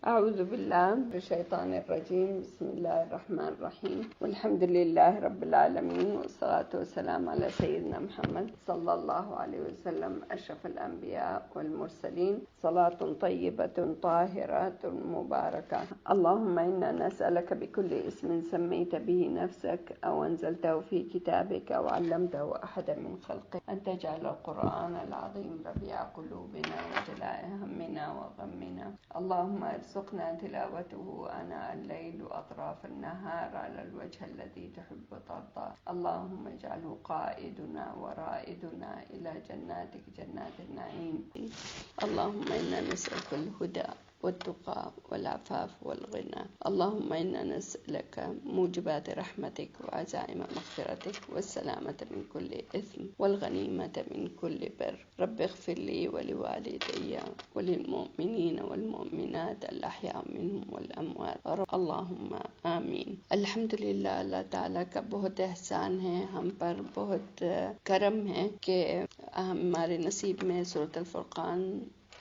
أعوذ بالله من الشيطان الرجيم. بسم الله الرحمن الرحيم، والحمد لله رب العالمين، والصلاة والسلام على سيدنا محمد صلى الله عليه وسلم أشرف الأنبياء والمرسلين. صلاة طيبة طاهرة مباركة. اللهم إنا نسألك بكل اسم سميت به نفسك أو أنزلته في كتابك أو علمته أحدا من خلقك أن تجعل القرآن العظيم ربيع قلوبنا وجلاء همنا وغمنا. اللهم ارزقنا تلاوته آناء الليل وأطراف النهار على الوجه الذي تحب وترضى. اللهم اجعله قائدنا ورائدنا إلى جناتك جنات النعيم. اللهم إنا نسألك الهدى والتقى والعفاف والغنى. اللهم إنا نسألك موجبات رحمتك وعزائم مغفرتك والسلامة من كل إثم والغنيمة من كل بر. رب اغفر لي ولوالدي وللمؤمنين والمؤمنات الأحياء منهم والأموات. اللهم آمین. الحمدللہ، اللہ تعالیٰ کا بہت احسان ہے، ہم پر بہت کرم ہے کہ ہمارے نصیب میں سورۃ الفرقان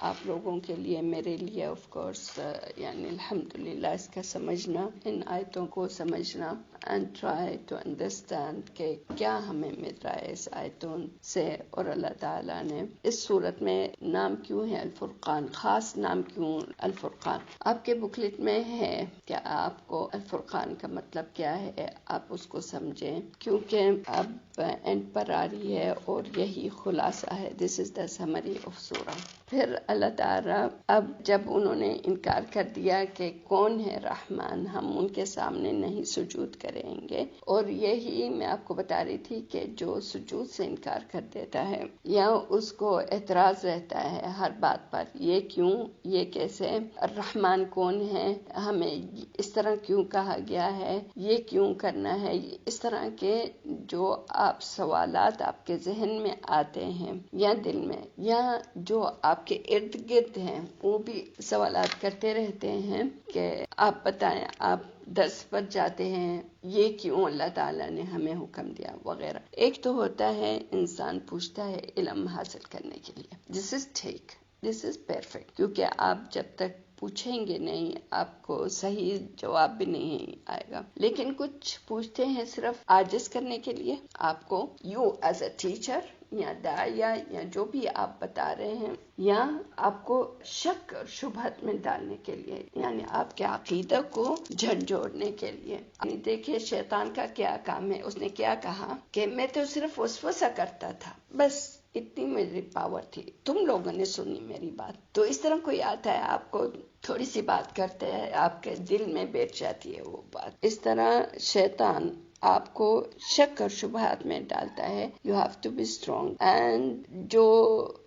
آپ لوگوں کے لیے، میرے لیے آف کورس، یعنی الحمدللہ اس کا سمجھنا، ان آیتوں کو سمجھنا اینڈ ٹرائی ٹو انڈرسٹینڈ کہ کیا ہمیں مل رہا ہے اس آیتوں سے، اور اللہ تعالیٰ نے اس صورت میں نام کیوں ہے الفرقان، خاص نام کیوں الفرقان. آپ کے بکلٹ میں ہے کہ آپ کو الفرقان کا مطلب کیا ہے، آپ اس کو سمجھیں، کیونکہ اب اینڈ پر آ رہی ہے اور یہی خلاصہ ہے. دس از دا سمری آف سورہ. پھر اللہ تعالیٰ اب جب انہوں نے انکار کر دیا کہ کون ہے رحمان، ہم ان کے سامنے نہیں سجود کریں گے، اور یہی میں آپ کو بتا رہی تھی کہ جو سجود سے انکار کر دیتا ہے یا اس کو اعتراض رہتا ہے ہر بات پر، یہ کیوں، یہ کیسے، الرحمن کون ہے، ہمیں اس طرح کیوں کہا گیا ہے، یہ کیوں کرنا ہے، اس طرح کے جو آپ سوالات آپ کے ذہن میں آتے ہیں یا دل میں، یا جو آپ کے ارد گرد ہیں وہ بھی سوالات کرتے رہتے ہیں کہ آپ بتائیں، آپ درس پر جاتے ہیں، یہ کیوں اللہ تعالیٰ نے ہمیں حکم دیا وغیرہ. ایک تو ہوتا ہے انسان پوچھتا ہے علم حاصل کرنے کے لیے، دس از ٹھیک، دس از پرفیکٹ، کیونکہ آپ جب تک پوچھیں گے نہیں آپ کو صحیح جواب بھی نہیں آئے گا. لیکن کچھ پوچھتے ہیں صرف عاجز کرنے کے لیے آپ کو، یو ایز اے ٹیچر یا داعیہ یا جو بھی آپ بتا رہے ہیں، یا آپ کو شک اور شبہت میں ڈالنے کے لیے، یعنی آپ کے عقیدہ کو جھنجھوڑنے کے لیے. دیکھیں شیطان کا کیا کام ہے، اس نے کیا کہا کہ میں تو صرف وسوسہ کرتا تھا، بس اتنی میری پاور تھی، تم لوگوں نے سنی میری بات. تو اس طرح کوئی آتا ہے آپ کو تھوڑی سی بات کرتے ہیں، آپ کے دل میں بیٹھ جاتی ہے وہ بات. اس طرح شیطان آپ کو شک اور شبہات میں ڈالتا ہے. You have to be strong. And جو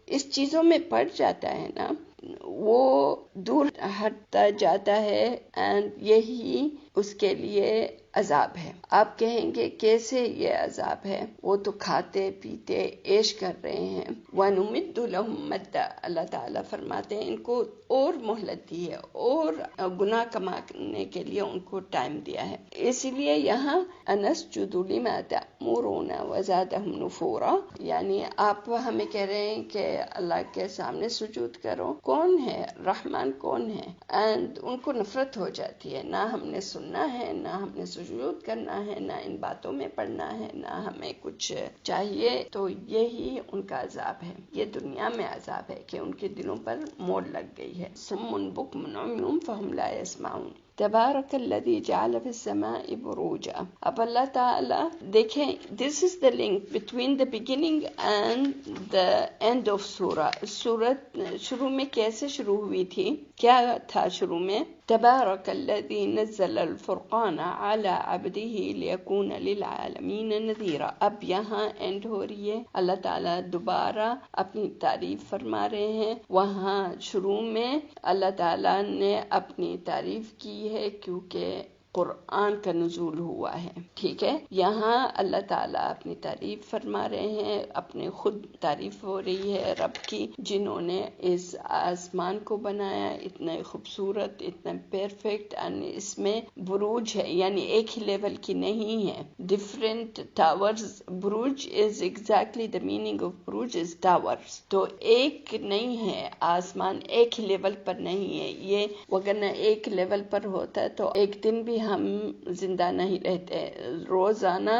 اس چیزوں میں پڑ جاتا ہے نا، وہ دور ہٹتا جاتا ہے، اینڈ یہی اس کے لیے عذاب ہے. آپ کہیں گے کیسے یہ عذاب ہے، وہ تو کھاتے پیتے عیش کر رہے ہیں. وَنُمِدُّ لَهُم مَدًّا، اللہ تعالیٰ فرماتے ہیں ان کو اور مہلت دی ہے، اور گناہ کمانے کے لیے ان کو ٹائم دیا ہے. اسی لیے یہاں أَنَسْجُدُ لِمَا تَأْمُرُونَ وَزَادَهُمْ نُفُورًا، یعنی آپ ہمیں کہہ رہے ہیں کہ اللہ کے سامنے سجود کرو. کون ہے رحمان، کون ہے؟ اینڈ ان کو نفرت ہو جاتی ہے، نہ ہم نے سننا ہے، نہ ہم نے سجود کرنا ہے، نہ ان باتوں میں پڑھنا ہے، نہ ہمیں کچھ چاہیے. تو یہی ان کا عذاب ہے، یہ دنیا میں عذاب ہے کہ ان کے دلوں پر موڑ لگ گئی ہے. صم بکم عمی فہم لا یسمعون. تبارک الذی جعل فی السماء بروجا. اب اللہ تعالیٰ دیکھیں، this is the link between the beginning and the end of سورہ. سورت شروع میں کیسے شروع ہوئی تھی، کیا تھا شروع میں؟ تبارک الذی نزل الفرقان علی عبدہ لیکون للعالمین نذیرا. اب یہاں اینڈ ہو رہی ہے، اللہ تعالیٰ دوبارہ اپنی تعریف فرما رہے ہیں. وہاں شروع میں اللہ تعالیٰ نے اپنی تعریف کی ہے کیونکہ قرآن کا نزول ہوا ہے. ٹھیک ہے، یہاں اللہ تعالیٰ اپنی تعریف فرما رہے ہیں، اپنے خود تعریف ہو رہی ہے رب کی، جنہوں نے اس آسمان کو بنایا اتنا خوبصورت، اتنا پرفیکٹ، اس میں بروج ہے، یعنی ایک ہی لیول کی نہیں ہے، ڈفرینٹ ٹاورز. بروج is exactly the meaning of بروج از ٹاورز. تو ایک نہیں ہے، آسمان ایک ہی لیول پر نہیں ہے. یہ وگرنہ ایک لیول پر ہوتا ہے تو ایک دن بھی ہم زندہ نہیں رہتے. روزانہ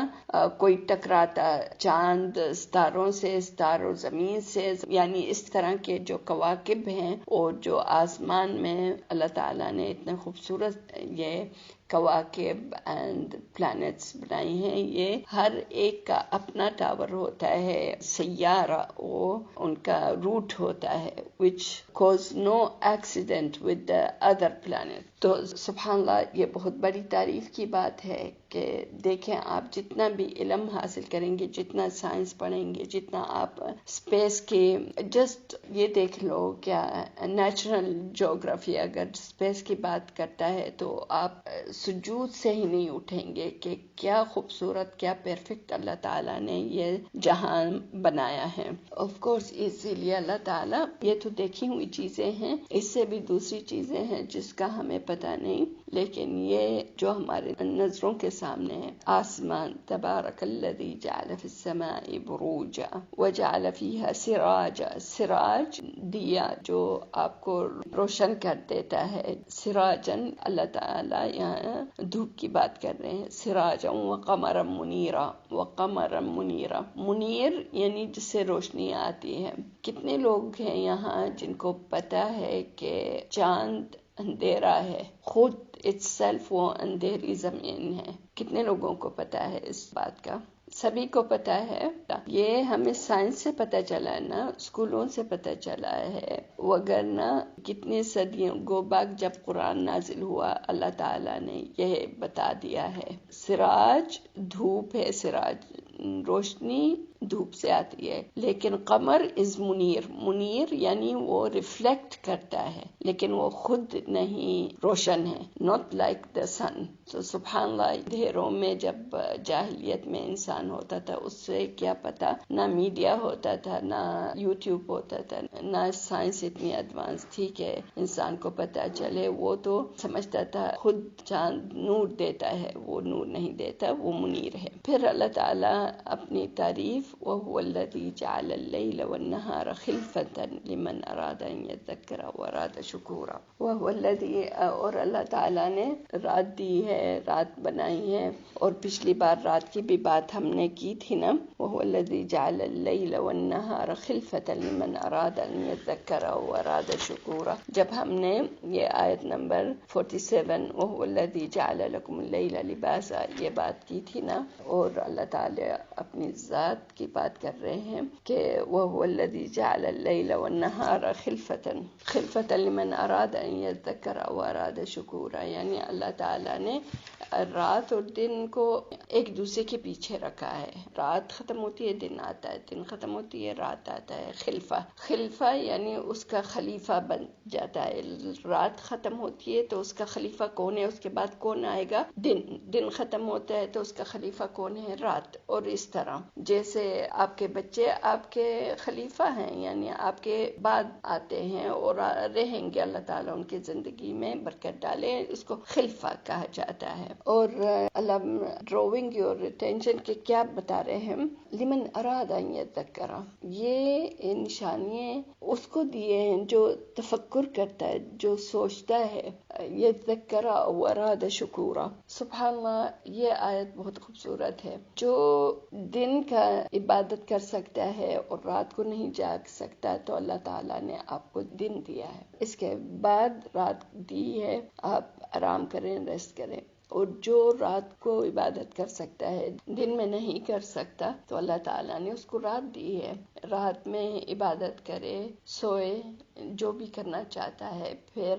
کوئی ٹکراتا چاند ستاروں سے، ستاروں زمین سے، یعنی اس طرح کے جو کواکب ہیں اور جو آسمان میں اللہ تعالیٰ نے اتنے خوبصورت یہ کواکب اینڈ پلانٹس بنائی ہیں، یہ ہر ایک کا اپنا ٹاور ہوتا ہے، سیارہ، وہ ان کا روٹ ہوتا ہے which cause no accident with the other planet. تو سبحان اللہ، یہ بہت بڑی تعریف کی بات ہے کہ دیکھیں آپ جتنا بھی علم حاصل کریں گے، جتنا سائنس پڑھیں گے، جتنا آپ اسپیس کے جسٹ یہ دیکھ لو، کیا نیچرل جغرافی اگر اسپیس کی بات کرتا ہے تو آپ سجود سے ہی نہیں اٹھیں گے کہ کیا خوبصورت، کیا پرفیکٹ اللہ تعالیٰ نے یہ جہان بنایا ہے. آف کورس اسی لیے اللہ تعالیٰ، یہ تو دیکھی ہوئی چیزیں ہیں، اس سے بھی دوسری چیزیں ہیں جس کا ہمیں پتہ نہیں، لیکن یہ جو ہمارے نظروں کے سامنے ہے، آسمان، تبارک الذی جعل فی السماء بروجا وجعل فیہا سراجا. سراج دیا جو آپ کو روشن کر دیتا ہے. سراجن، اللہ تعالیٰ یہاں دھوپ کی بات کر رہے ہیں. سراجا وقمرا منیرا، وقمرا منیرا، منیر یعنی جس سے روشنی آتی ہے. کتنے لوگ ہیں یہاں جن کو پتا ہے کہ چاند اندھیرا ہے، خود اٹس سیلف وہ اندھیری زمین ہے؟ کتنے لوگوں کو پتا ہے اس بات کا؟ سبھی کو پتا ہے. یہ ہمیں سائنس سے پتا چلا ہے نا، اسکولوں سے پتا چلا ہے، وگرنہ کتنی صدیوں گو بیک جب قرآن نازل ہوا اللہ تعالیٰ نے یہ بتا دیا ہے. سراج دھوپ ہے، سراج روشنی دھوپ سے آتی ہے، لیکن قمر از منیر. منیر یعنی وہ ریفلیکٹ کرتا ہے لیکن وہ خود نہیں روشن ہے، not like the sun. تو سبحان اللہ، اندھیروں میں جب جاہلیت میں انسان ہوتا تھا، اس سے کیا پتا، نہ میڈیا ہوتا تھا، نہ یوٹیوب ہوتا تھا، نہ سائنس اتنی ایڈوانس تھی کہ انسان کو پتا چلے. وہ تو سمجھتا تھا خود چاند نور دیتا ہے، وہ نور نہیں دیتا، وہ منیر ہے. پھر اللہ تعالیٰ اپنی تعریف، وَهُوَ الَّذِي جَعَلَ اللَّيْلَ وَالنَّهَارَ خِلْفَةً لِمَنْ أَرَادَ أَنْ يَذَّكَّرَ وَأَرَادَ شُكُورًا. وَهُوَ الَّذِي، اور اللہ تعالیٰ نے رات دی ہے، رات بنائی ہے. اور پچھلی بار رات کی بھی بات ہم نے کی تھی نا، وَهُوَ الَّذِي جَعَلَ اللَّيْلَ وَالنَّهَارَ خِلْفَةً لِمَنْ أَرَادَ أَنْ يَذَّكَّرَ وَأَرَادَ شُكُورًا. جب ہم نے یہ آیت نمبر 47 وَهُوَ الَّذِي جَعَلَ لَكُمُ اللَّيْلَ لِبَاسًا یہ بات کی تھی نا، اور اللہ تعالیٰ اپنی ذات کی بات کر رہے ہیں کہ وَهُوَ الَّذِي جَعَلَ اللَّيْلَ وَالنَّهَارَ خِلْفَةً لِمَنْ أَرَادَ أَنْ يَذَّكَّرَ وَأَرَادَ شُكُورًا. یعنی اللہ تعالیٰ نے رات اور دن کو ایک دوسرے کے پیچھے رکھا ہے. رات ختم ہوتی ہے، دن آتا ہے، دن ختم ہوتی ہے، رات آتا ہے. خلفہ یعنی اس کا خلیفہ بن جاتا ہے. رات ختم ہوتی ہے تو اس کا خلیفہ کون ہے، اس کے بعد کون آئے گا؟ دن ختم ہوتا ہے تو اس کا خلیفہ کون ہے؟ رات. اور اس طرح جیسے آپ کے بچے آپ کے خلیفہ ہیں، یعنی آپ کے بعد آتے ہیں اور رہیں گے، اللہ تعالیٰ ان کی زندگی میں برکت ڈالے، اس کو خلفہ کہا جاتا ہے. اور اللہ ڈراونگ یور اٹینشن کہ کیا بتا رہے ہیں، لمن اراد ان یذکر، یہ نشانیاں اس کو دیے ہیں جو تفکر کرتا ہے، جو سوچتا ہے. یذکر و اراد شکورا. سبحان اللہ، یہ آیت بہت خوبصورت ہے. جو دن کا عبادت کر سکتا ہے اور رات کو نہیں جاگ سکتا، تو اللہ تعالیٰ نے آپ کو دن دیا ہے، اس کے بعد رات دی ہے، آپ آرام کریں، ریسٹ کریں. اور جو رات کو عبادت کر سکتا ہے، دن میں نہیں کر سکتا، تو اللہ تعالیٰ نے اس کو رات دی ہے. رات میں عبادت کرے، سوئے، جو بھی کرنا چاہتا ہے، پھر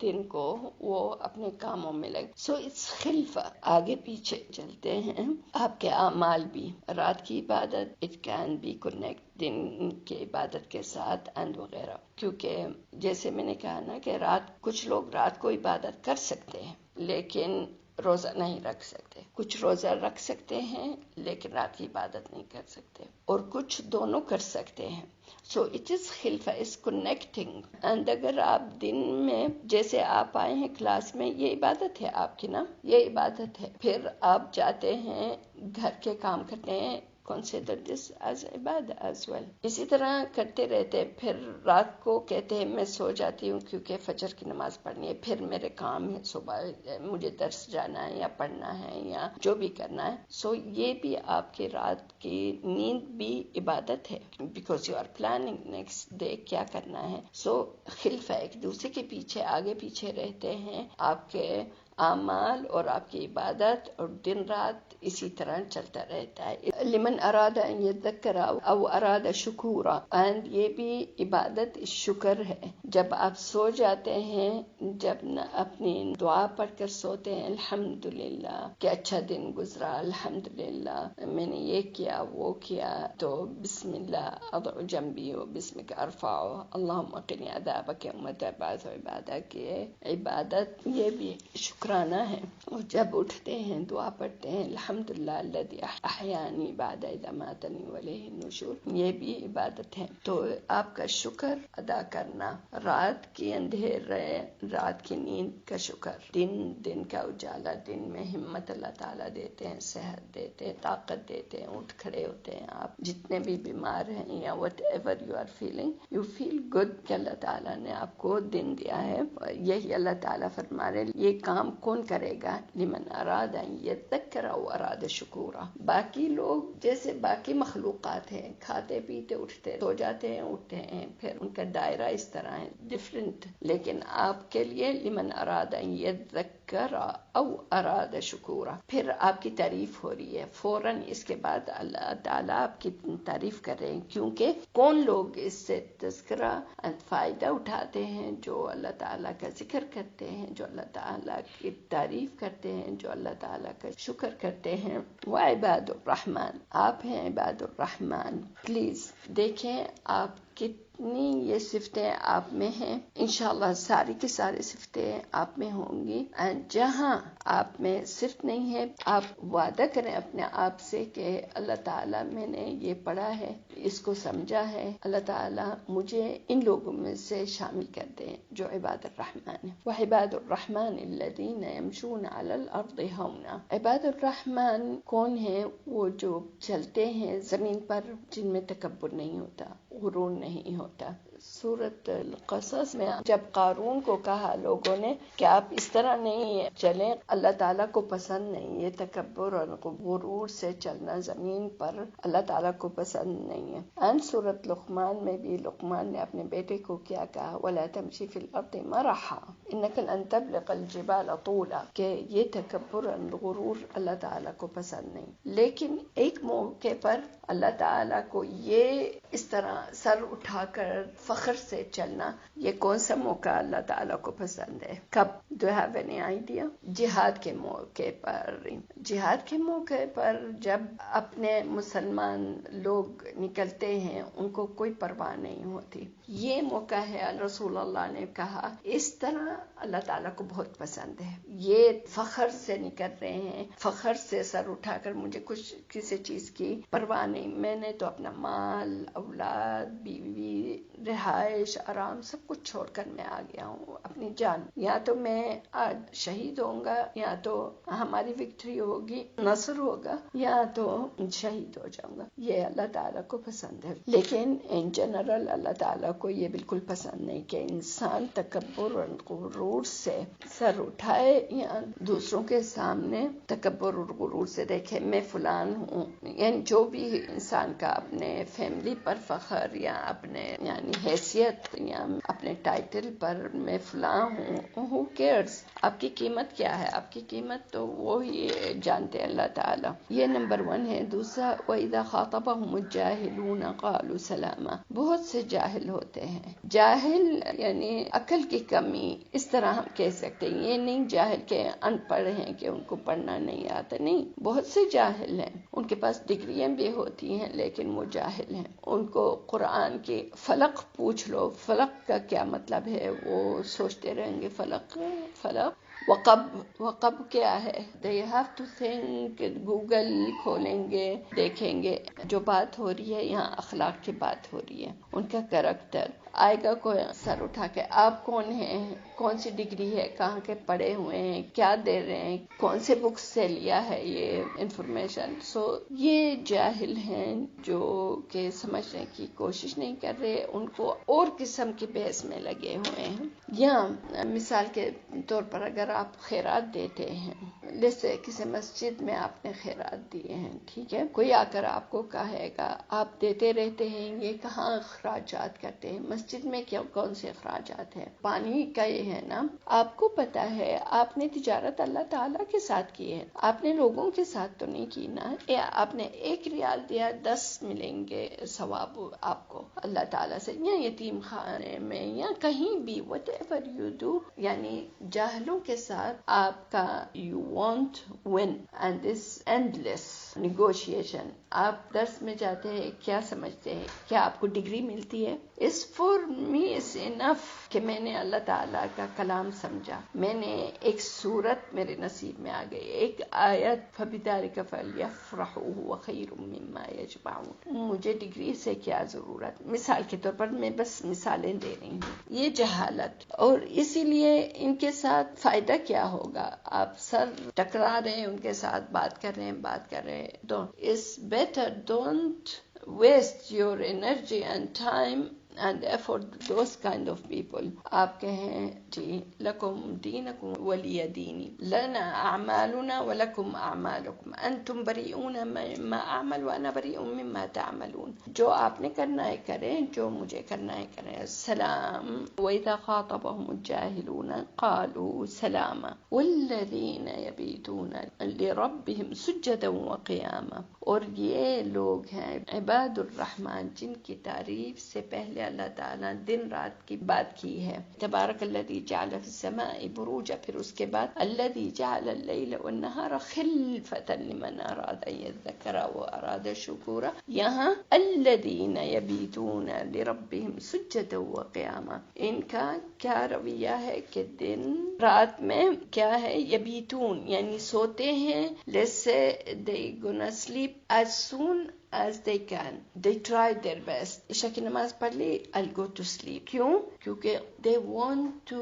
دن کو وہ اپنے کاموں میں لگے. سو اٹس خلفہ، آگے پیچھے چلتے ہیں آپ کے اعمال بھی. رات کی عبادت اٹ کین بی کنیکٹ دن کی عبادت کے ساتھ اینڈ وغیرہ، کیونکہ جیسے میں نے کہا نا کہ کچھ لوگ رات کو عبادت کر سکتے ہیں لیکن روزہ نہیں رکھ سکتے. کچھ روزہ رکھ سکتے ہیں لیکن رات کی عبادت نہیں کر سکتے، اور کچھ دونوں کر سکتے ہیں. سو اٹ از خلفہ، از کنیکٹنگ. اینڈ اگر آپ دن میں جیسے آپ آئے ہیں کلاس میں، یہ عبادت ہے آپ کی نا، یہ عبادت ہے. پھر آپ جاتے ہیں گھر کے کام کرتے ہیں، consider this as عبادت as well. اسی طرح کرتے رہتے. پھر رات کو کہتے ہیں میں سو جاتی ہوں کیونکہ فجر کی نماز پڑھنی ہے، پھر میرے کام ہے، صبح مجھے درس جانا ہے یا پڑھنا ہے یا جو بھی کرنا ہے. سو یہ بھی آپ کی رات کی نیند بھی عبادت ہے، because you are planning next day کیا کرنا ہے. سو خلفہ، ایک دوسرے کے پیچھے آگے پیچھے رہتے ہیں آپ کے اعمال اور آپ کی عبادت، اور دن رات اسی طرح چلتا رہتا ہے. لمن اراد ان یذکر او اراد شکورا، اینڈ یہ بھی عبادت شکر ہے. جب آپ سو جاتے ہیں، جب اپنی دعا پڑھ کر سوتے ہیں، الحمدللہ کہ اچھا دن گزرا، الحمدللہ میں نے یہ کیا وہ کیا، تو بسم اللہ اضع جنبی و بسمک ارفع، اللہم قنی عذابک یوم تبعث عبادہ کی عبادت، یہ بھی شکرانہ ہے. اور جب اٹھتے ہیں دعا پڑھتے ہیں، الحمدللہ الذی احیانی بعد اذ اماتنی والیہ النشور، یہ بھی عبادت ہے. تو آپ کا شکر ادا کرنا، رات کی اندھیر رات کی نیند کا شکر، دن کا اجالا، دن میں ہمت اللہ تعالیٰ دیتے ہیں، صحت دیتے ہیں، طاقت دیتے ہیں، اٹھ کھڑے ہوتے ہیں. آپ جتنے بھی بیمار ہیں یا whatever you are feeling, you feel good کہ اللہ تعالیٰ نے آپ کو دن دیا ہے. یہی اللہ تعالیٰ فرما رہے یہ کام کون کرے گا؟ لمن اراد ان یذکر او اراد شکورا. باقی لوگ جیسے باقی مخلوقات ہیں، کھاتے پیتے اٹھتے سو جاتے ہیں اٹھتے ہیں، پھر ان کا دائرہ اس طرح ہے ڈفرینٹ. لیکن آپ کے لیے لمن اراد ان یذکر او اراد شکورا، پھر آپ کی تعریف ہو رہی ہے فوراً اس کے بعد. اللہ تعالیٰ آپ کی تعریف کر رہے ہیں، کیونکہ کون لوگ اس سے تذکرہ فائدہ اٹھاتے ہیں؟ جو اللہ تعالیٰ کا ذکر کرتے ہیں، جو اللہ تعالیٰ کی تعریف کرتے ہیں، جو اللہ تعالیٰ کا شکر کرتے ہیں. وہ عباد الرحمن، آپ ہیں عباد الرحمن. پلیز دیکھیں آپ کتنی یہ صفتیں آپ میں ہیں. انشاءاللہ ساری کی ساری صفتیں آپ میں ہوں گی. جہاں آپ میں صرف نہیں ہے، آپ وعدہ کریں اپنے آپ سے کہ اللہ تعالیٰ میں نے یہ پڑھا ہے، اس کو سمجھا ہے، اللہ تعالیٰ مجھے ان لوگوں میں سے شامل کر دیں جو عباد الرحمن ہیں. وعباد الرحمن الذین یمشون علی الارض ہونا. عباد الرحمن کون ہیں؟ وہ جو چلتے ہیں زمین پر، جن میں تکبر نہیں ہوتا، غرور نہیں ہوتا. سورۃ القصص میں جب قارون کو کہا لوگوں نے کہ آپ اس طرح نہیں چلیں، اللہ تعالیٰ کو پسند نہیں، یہ تکبر اور غرور سے چلنا زمین پر اللہ تعالیٰ کو پسند نہیں ہے. اینڈ سورۃ لقمان میں بھی لقمان نے اپنے بیٹے کو کیا کہا؟ وَلَا تَمْشِ فِي الْأَرْضِ مَرَحًا إِنَّكَ لَن تَبْلُغَ الْجِبَالَ طُولًا، کہ یہ تکبر اور غرور اللہ تعالیٰ کو پسند نہیں. لیکن ایک موقع پر اللہ تعالیٰ کو یہ اس طرح سر اٹھا کر فخر سے چلنا، یہ کون سا موقع اللہ تعالیٰ کو پسند ہے؟ کب؟ Do you have any idea؟ جہاد کے موقع پر. جہاد کے موقع پر جب اپنے مسلمان لوگ نکلتے ہیں ان کو کوئی پرواہ نہیں ہوتی. یہ موقع ہے، رسول اللہ نے کہا اس طرح اللہ تعالیٰ کو بہت پسند ہے. یہ فخر سے نکل رہے ہیں، فخر سے سر اٹھا کر مجھے کچھ کسی چیز کی پرواہ نہیں، میں نے تو اپنا مال، اولاد، بیوی، رہائش، آرام سب کچھ چھوڑ کر میں آ گیا ہوں. اپنی جان، یا تو میں آج شہید ہوں گا، یا تو ہماری وکٹری ہوگی، نصر ہوگا، یا تو شہید ہو جاؤں گا. یہ اللہ تعالیٰ کو پسند ہے. لیکن ان جنرل اللہ تعالیٰ کو یہ بالکل پسند نہیں کہ انسان تکبر اور غرور سے سر اٹھائے یا دوسروں کے سامنے تکبر اور غرور سے دیکھے میں فلان ہوں. یعنی جو بھی انسان کا اپنے فیملی پر فخر یا اپنے یعنی حیثیت یا اپنے ٹائٹل پر میں فلاں ہوں، who cares؟ آپ کی قیمت کیا ہے؟ آپ کی قیمت تو وہی جانتے اللہ تعالیٰ۔ یہ نمبر 1 ہے۔ دوسرا، وَإِذَا خَاطَبَهُمُ الْجَاهِلُونَ قَالُوا سَلَامًا۔ بہت سے جاہل ہوتے ہیں، جاہل یعنی عقل کی کمی، اس طرح ہم کہہ سکتے ہیں۔ یہ نہیں جاہل کہ ان پڑھ ہیں کہ ان کو پڑھنا نہیں آتا، نہیں، بہت سے جاہل ہیں، ان کے پاس ڈگریاں بھی ہوتی ہیں لیکن وہ جاہل ہیں۔ ان کو قرآن کی فلق پوچھ لو، فلق کا کیا مطلب ہے، وہ سوچتے رہیں گے فلق وقب کیا ہے، they have to think۔ Google کھولیں گے، دیکھیں گے، جو بات ہو رہی ہے یہاں اخلاق کی بات ہو رہی ہے، ان کا کریکٹر آئے گا۔ کوئی سر اٹھا کے آپ کون ہیں، کون سی ڈگری ہے، کہاں کے پڑھے ہوئے ہیں، کیا دے رہے ہیں، کون سے بک سے لیا ہے یہ انفارمیشن۔ سو یہ جاہل ہیں جو کہ سمجھنے کی کوشش نہیں کر رہے، ان کو اور قسم کی بحث میں لگے ہوئے ہیں۔ یا مثال کے طور پر اگر آپ خیرات دیتے ہیں، جیسے کسی مسجد میں آپ نے خیرات دیے ہیں، ٹھیک ہے، کوئی آ کر آپ کو کہے گا آپ دیتے رہتے ہیں، یہ کہاں اخراجات کرتے ہیں، مسجد میں کون سے اخراجات ہیں، پانی کا یہ ہے نا، آپ کو پتا ہے آپ نے تجارت اللہ تعالیٰ کے ساتھ کی ہے، آپ نے لوگوں کے ساتھ تو نہیں کی نا۔ آپ نے 1 ریال دیا، 10 ملیں گے ثواب آپ کو اللہ تعالیٰ سے، یا یتیم خانے میں یا کہیں بھی، whatever you do۔ یعنی جاہلوں کے ساتھ آپ کا you won't win and this endless negotiation۔ آپ درس میں جاتے ہیں، کیا سمجھتے ہیں، کیا آپ کو ڈگری ملتی ہے؟ It's for me is enough کہ میں نے اللہ تعالیٰ کا کلام سمجھا، میں نے ایک سورت میرے نصیب میں آ گئی، ایک آیت فَبِذَلِكَ فَلْيَفْرَحُوا هُوَ خَيْرٌ مِّمَّا يَجْمَعُونَ۔ مجھے ڈگری سے کیا ضرورت؟ مثال کے طور پر میں بس مثالیں دے رہی ہوں۔ یہ جہالت، اور اسی لیے ان کے ساتھ فائدہ کیا ہوگا؟ آپ سر ٹکرا رہے ہیں ان کے ساتھ، بات کر رہے ہیں، it's better don't waste your energy and time and effort those kind of people۔ آپ کہیں جی لکم دینکم ولی دینی، لنا اعمالنا ولکم اعمالکم، انتم بریئون مما اعمل وانا بریء مما تعملون۔ جو آپ نے کرنا ہے کریں، جو مجھے کرنا ہے کریں۔ السلام۔ وَإِذَا خَاطَبَهُمُ الْجَاهِلُونَ قَالُوا سَلَامًا وَالَّذِينَ يَبِيتُونَ لِرَبِّهِمْ سُجَّدًا وَقِيَامًا۔ اور یہ لوگ ہیں عباد الرحمن جن کی تعریف سے پہلے اللہ تعالیٰ دن رات کی بات کی ہے۔ تبارک الذی جعل فی السماء بروجا، پھر اس کے بعد الذی جعل اللیل والنہار خلفۃ لمن اراد ان یذکر واراد شکورا۔ یہاں الذین یبیتون لربہم سجدا وقیاما، ان کا کیا رویہ ہے کہ دن رات میں کیا ہے، یبیتون یعنی سوتے ہیں، لیسے they gonna sleep as soon as they can، they try their best۔ عشاء کی نماز پڑھ لی، I'll go to sleep۔ کیوں؟ کیونکہ they want to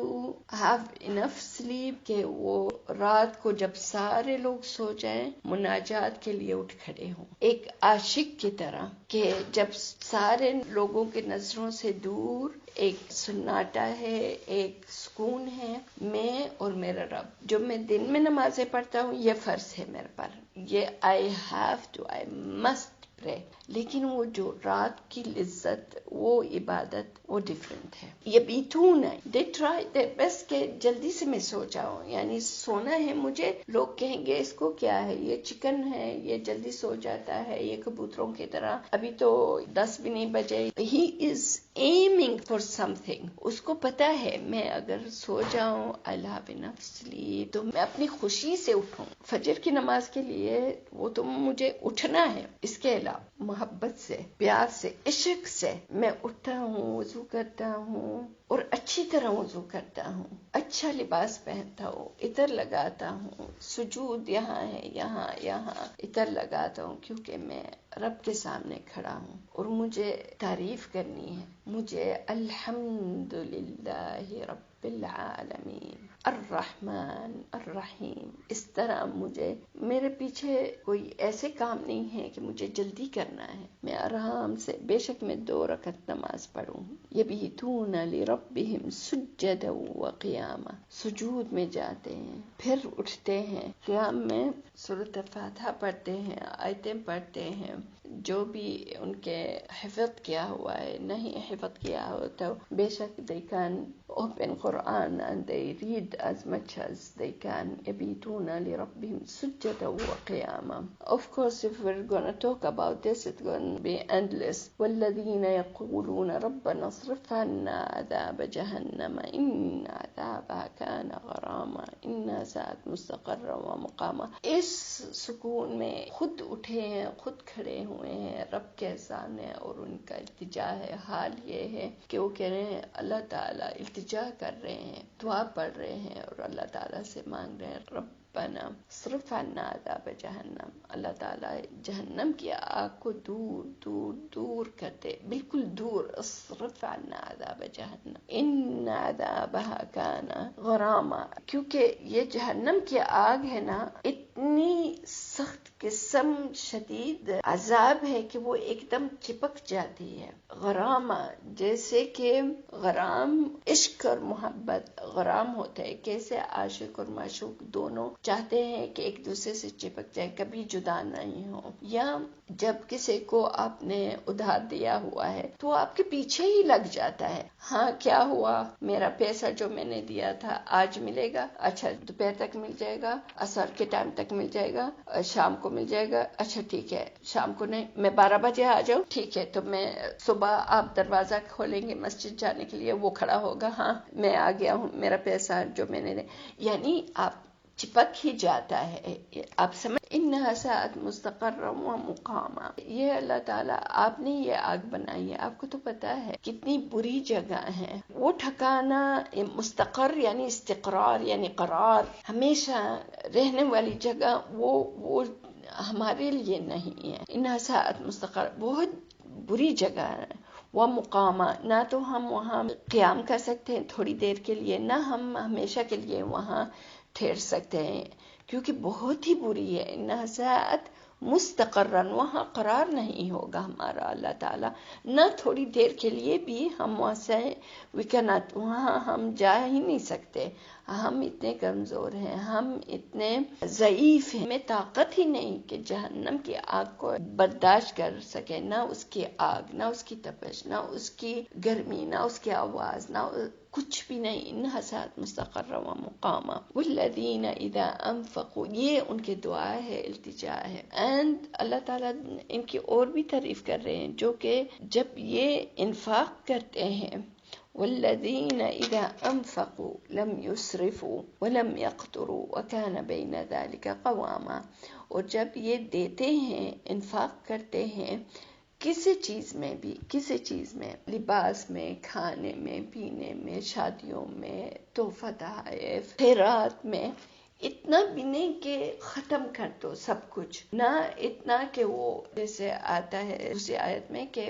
have enough sleep کہ وہ رات کو جب سارے لوگ سو جائیں مناجات کے لیے اٹھ کھڑے ہوں، ایک عاشق کی طرح کہ جب سارے لوگوں کی نظروں سے دور ایک سناٹا ہے، ایک سکون ہے، میں اور میرا رب۔ جو میں دن میں نمازیں پڑھتا ہوں یہ فرض ہے میرے پر، یہ I have to، I must pray۔ لیکن وہ جو رات کی لذت، وہ عبادت، وہ ڈیفرنٹ ہے۔ یہ بیتون ہے، they try their best کہ جلدی سے میں سو جاؤں، یعنی سونا ہے مجھے، لوگ کہیں گے اس کو کیا ہے، یہ چکن ہے، یہ جلدی سو جاتا ہے، یہ کبوتروں کی طرح، ابھی تو 10 بھی نہیں بجے۔ he is aiming for something، اس کو پتا ہے میں اگر سو جاؤں I'll have enough sleep تو میں اپنی خوشی سے اٹھوں۔ فجر کی نماز کے لیے وہ تو مجھے اٹھنا ہے، اس کے علاوہ محبت سے، پیار سے، عشق سے میں اٹھتا ہوں، وضو کرتا ہوں اور اچھی طرح وضو کرتا ہوں، اچھا لباس پہنتا ہوں، عطر لگاتا ہوں، سجود یہاں ہے، یہاں عطر لگاتا ہوں، کیونکہ میں رب کے سامنے کھڑا ہوں اور مجھے تعریف کرنی ہے، مجھے الحمدللہ رب العالمین الرحمن الرحیم. اس طرح مجھے میرے پیچھے کوئی ایسے کام نہیں ہے کہ مجھے جلدی کرنا ہے، میں آرام سے بے شک میں 2 رکعت نماز پڑھوں. یبیتون لربہم سجدا وقیاما، سجود میں جاتے ہیں پھر اٹھتے ہیں، قیام میں سورۃ فاتحہ پڑھتے ہیں، آیتیں پڑھتے ہیں. جو بھی ان کے حفظ کیا ہوا ہے، نہیں حفظ کیا ہو تو بے شک they can open Quran and they read as much as they can. يبيتون لربهم سجدا وقياما. Of course, if we're going to talk about this, it's going to be endless. والذين يقولون ربنا اصرف عنا عذاب جهنم إن عذابها كان غراما إنها ساءت مستقرا ومقاما. اس سکون میں خود اٹھے ہیں، خود کھڑے ہوئے ہیں رب کے سامنے، اور ان کا التجا ہے، حال یہ ہے کہ وہ کہہ رہے ہیں اللہ تعالیٰ، التجا کر رہے ہیں، دعا پڑھ رہے ہیں اور اللہ تعالیٰ سے مانگ رہے ہیں ربنا صرف عنا عذاب جہنم، اللہ تعالیٰ جہنم کی آگ کو دور دور دور کرتے، بالکل دور. صرف عنا عذاب جہنم ان عذابها کان غراما، کیونکہ یہ جہنم کی آگ ہے نا، اتنی سخت قسم شدید عذاب ہے کہ وہ ایک دم چپک جاتی ہے. غرامہ جیسے کہ غرام عشق اور محبت، غرام ہوتا ہے کیسے عاشق اور معشوق دونوں چاہتے ہیں کہ ایک دوسرے سے چپک جائے، کبھی جدا نہیں ہو. یا جب کسی کو آپ نے ادھار دیا ہوا ہے تو آپ کے پیچھے ہی لگ جاتا ہے، ہاں کیا ہوا، میرا پیسہ جو میں نے دیا تھا آج ملے گا، اچھا دوپہر تک مل جائے گا، عصر کے ٹائم تک مل جائے گا، شام کو مل جائے گا، اچھا ٹھیک ہے شام کو نہیں میں 12 بجے آ جاؤں، ٹھیک ہے تو میں صبح آپ دروازہ کھولیں گے مسجد جانے کے لیے، وہ کھڑا ہوگا، ہاں میں آ گیا ہوں، میرا پیسہ جو میں نے، یعنی آپ چپک ہی جاتا ہے. آپ سمجھ انہا ساءت مستقرا و مقاما. یہ اللہ تعالیٰ آپ نے یہ آگ بنائی ہے، آپ کو تو پتا ہے کتنی بری جگہ ہے. وہ ٹھکانا مستقر یعنی استقرار یعنی قرار، ہمیشہ رہنے والی جگہ، وہ ہمارے لیے نہیں ہے. انہا ساءت مستقر بہت بری جگہ ہے. وہ مقامہ نہ تو ہم وہاں قیام کر سکتے ہیں تھوڑی دیر کے لیے، نہ ہم ہمیشہ کے لیے وہاں ٹھہر سکتے ہیں کیونکہ بہت ہی بری ہے. انہا ساءت مستقرن، وہاں قرار نہیں ہوگا ہمارا. اللہ تعالیٰ نہ تھوڑی دیر کے لیے بھی ہم وہاں سے وکنت، وہاں ہم جا ہی نہیں سکتے. ہم اتنے کمزور ہیں، ہم اتنے ضعیف ہیں، ہمیں طاقت ہی نہیں کہ جہنم کی آگ کو برداشت کر سکے، نہ اس کی آگ، نہ اس کی تپش، نہ اس کی گرمی، نہ اس کی آواز، نہ کچھ بھی نہیں. انہا ساءت مستقرا و مقاما. والذین اذا انفقوا، یہ ان کی دعا ہے، التجا ہے. اینڈ اللہ تعالیٰ ان کی اور بھی تعریف کر رہے ہیں جو کہ جب یہ انفاق کرتے ہیں، والذین اذا انفقوا لم يسرفوا ولم يقتروا وكان بين ذلك قواما. اور جب یہ دیتے ہیں، انفاق کرتے ہیں کسی چیز میں بھی، کسی چیز میں، لباس میں، کھانے میں، پینے میں، شادیوں میں، تحفہ تحائف، خیرات میں، اتنا بھی نہیں کہ ختم کر دو سب کچھ، نہ اتنا کہ وہ جیسے آتا ہے دوسری آیت میں کہ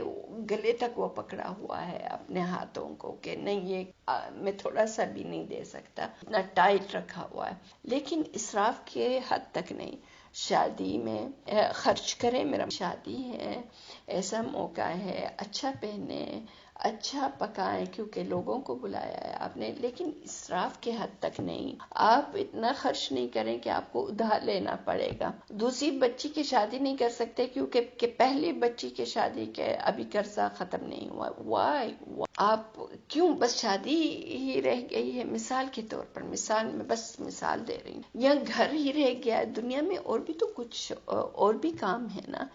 گلے تک وہ پکڑا ہوا ہے اپنے ہاتھوں کو کہ نہیں یہ میں تھوڑا سا بھی نہیں دے سکتا، اتنا ٹائٹ رکھا ہوا ہے. لیکن اسراف کے حد تک نہیں. شادی میں خرچ کریں، میرا شادی ہے، ایسا موقع ہے، اچھا پہنے، اچھا پکائیں کیونکہ لوگوں کو بلایا ہے آپ نے، لیکن اسراف کے حد تک نہیں. آپ اتنا خرچ نہیں کریں کہ آپ کو ادھار لینا پڑے گا. دوسری بچی کی شادی نہیں کر سکتے کیونکہ پہلی بچی کی شادی کے ابھی قرضہ ختم نہیں ہوا. وائی آپ کیوں بس شادی ہی رہ گئی ہے؟ مثال کے طور پر، مثال میں بس مثال دے رہی ہوں، یا گھر ہی رہ گیا. دنیا میں اور بھی تو کچھ اور بھی کام ہے نا.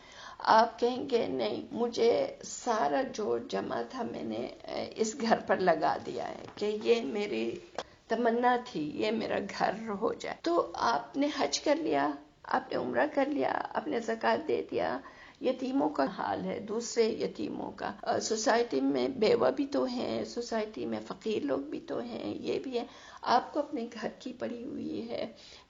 آپ کہیں گے نہیں مجھے سارا جو جمع تھا میں نے اس گھر پر لگا دیا ہے کہ یہ میری تمنا تھی یہ میرا گھر ہو جائے. تو آپ نے حج کر لیا، آپ نے عمرہ کر لیا، آپ نے زکوٰۃ دے دیا. یتیموں کا حال ہے، دوسرے یتیموں کا، سوسائٹی میں بیوہ بھی تو ہیں، سوسائٹی میں فقیر لوگ بھی تو ہیں، یہ بھی ہے. آپ کو اپنے گھر کی پڑی ہوئی ہے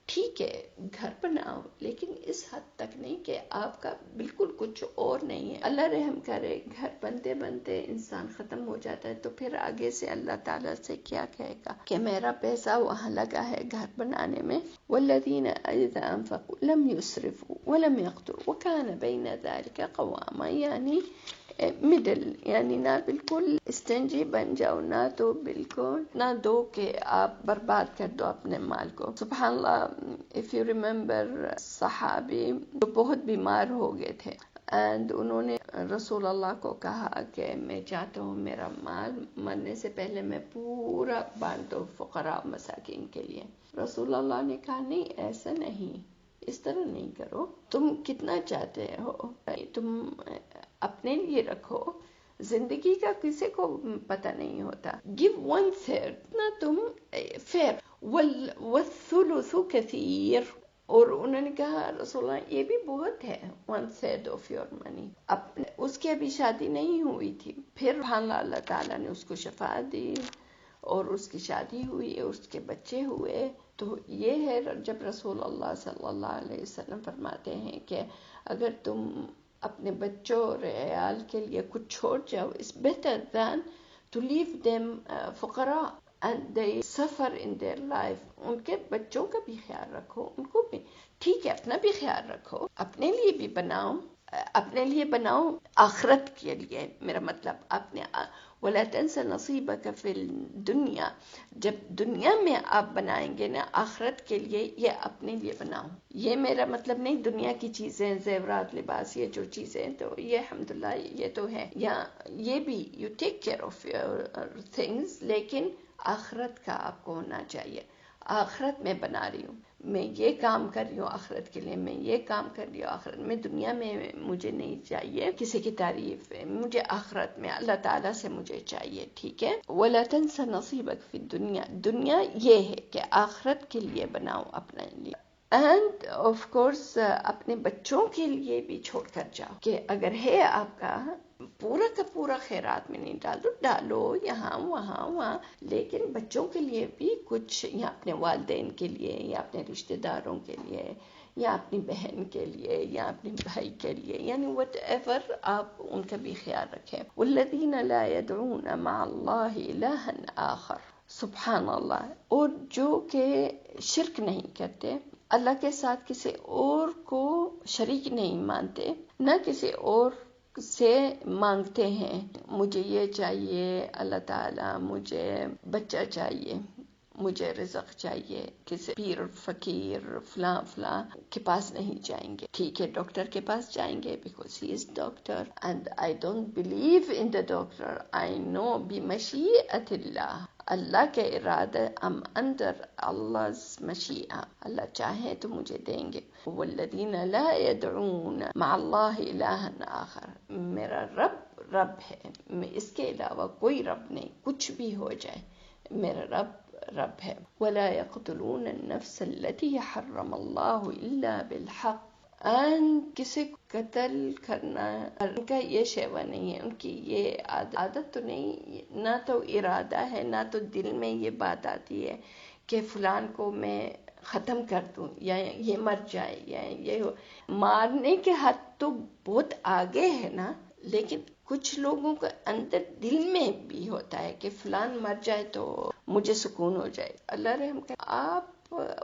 ٹھیک ہے گھر بناؤ لیکن اس حد تک نہیں کہ آپ کا بالکل کچھ اور نہیں ہے. اللہ رحم کرے گھر بنتے بنتے انسان ختم ہو جاتا ہے تو پھر آگے سے اللہ تعالیٰ سے کیا کہے گا کہ میرا پیسہ وہاں لگا ہے گھر بنانے میں. والذین اذا انفقوا لم يسرفوا ولم يقتروا وكان بين ذلك قواما، یعنی مڈل، یعنی نہ بالکل اسٹینجی بن جاؤ، نہ تو بالکل نہ دو کہ آپ برباد کر دو اپنے مال کو. سبحان اللہ. اف یو ریمبر صحابی جو بہت بیمار ہو گئے تھے اینڈ انہوں نے رسول اللہ کو کہا کہ میں چاہتا ہوں میرا مال مرنے سے پہلے میں پورا بانٹ دو فقراء مساکین کے لیے. رسول اللہ نے کہا نہیں ایسا نہیں، اس طرح نہیں کرو. تم کتنا چاہتے ہو تم اپنے لیے رکھو، زندگی کا کسی کو پتہ نہیں ہوتا. give 1/3 نہ تم فیر والثلث کثیر. اور انہوں نے کہا رسول اللہ یہ بھی بہت ہے 1/3 of your money. اس کی ابھی شادی نہیں ہوئی تھی، پھر اللہ تعالیٰ نے اس کو شفا دی اور اس کی شادی ہوئی اور اس کے بچے ہوئے. تو یہ ہے جب رسول اللہ صلی اللہ علیہ وسلم فرماتے ہیں کہ اگر تم اپنے بچوں اور عیال کے لیے کچھ چھوڑ جاؤ اس بہتر دان ٹو لیو دیم فقراء اینڈ دے سفر ان دیئر لائف. ان کے بچوں کا بھی خیال رکھو، ان کو بھی ٹھیک ہے اپنا بھی خیال رکھو، اپنے لیے بھی بناؤ، اپنے لیے بناؤ آخرت کے لیے. میرا مطلب اپنے وَلَا تَنْسَ نَصِيبَكَ فِي الدُّنْيَا، جب دنیا میں آپ بنائیں گے نا آخرت کے لیے یہ اپنے لیے بناؤ. یہ میرا مطلب نہیں دنیا کی چیزیں زیورات لباس یہ جو چیزیں تو یہ الحمدللہ یہ تو ہے، یا یہ بھی you take care of your things, لیکن آخرت کا آپ کو ہونا چاہیے. آخرت میں بنا رہی ہوں، میں یہ کام کر رہی ہوں آخرت کے لیے، میں یہ کام کر رہی ہوں آخرت میں. دنیا میں مجھے نہیں چاہیے کسی کی تعریف، مجھے آخرت میں اللہ تعالیٰ سے مجھے چاہیے. ٹھیک ہے. وَلَا تَنْسَ نَصِيبَكَ فِي الدُّنْيَا، دنیا یہ ہے کہ آخرت کے لیے بناؤ اپنے لیے. اینڈ آف کورس اپنے بچوں کے لیے بھی چھوڑ کر جاؤ کہ اگر ہے آپ کا پورا کا پورا خیرات میں نہیں ڈالو یہاں وہاں، لیکن بچوں کے لیے بھی کچھ، یا اپنے والدین کے لیے یا اپنے رشتہ داروں کے لیے یا اپنی بہن کے لیے یا اپنے بھائی کے لیے، یعنی وٹ ایور آپ ان کا بھی خیال رکھیں. والذین لا يدعون مع اللہ الہا آخر. سبحان اللہ. اور جو کہ شرک نہیں کرتے، اللہ کے ساتھ کسی اور کو شریک نہیں مانتے، نہ کسی اور سے مانگتے ہیں مجھے یہ چاہیے اللہ تعالیٰ، مجھے بچہ چاہیے، مجھے رزق چاہیے. کسی پیر فقیر فلاں کے پاس نہیں جائیں گے. ٹھیک ہے ڈاکٹر کے پاس جائیں گے because he is doctor and I don't believe in the doctor. I know بمشیئت اللہ، اللہ کے ارادہ ام اندر اللہ مشیئہ، اللہ چاہے تو مجھے دیں گے. والذین لا يدعون مع اللہ الہا آخر. میرا رب ہے، میں اس کے علاوہ کوئی رب نہیں، کچھ بھی ہو جائے میرا رب ہے. ولا يقتلون النفس التي حرم اللہ الا بالحق. کسی کو قتل کرنا ان کا یہ شیوا نہیں ہے، ان کی یہ عادت تو نہیں، نہ تو ارادہ ہے، نہ تو دل میں یہ بات آتی ہے کہ فلان کو میں ختم کر دوں یا یہ مر جائے یا یہ مارنے کے حد تو بہت آگے ہے نا. لیکن کچھ لوگوں کے اندر دل میں بھی ہوتا ہے کہ فلان مر جائے تو مجھے سکون ہو جائے. اللہ رحم کرے. آپ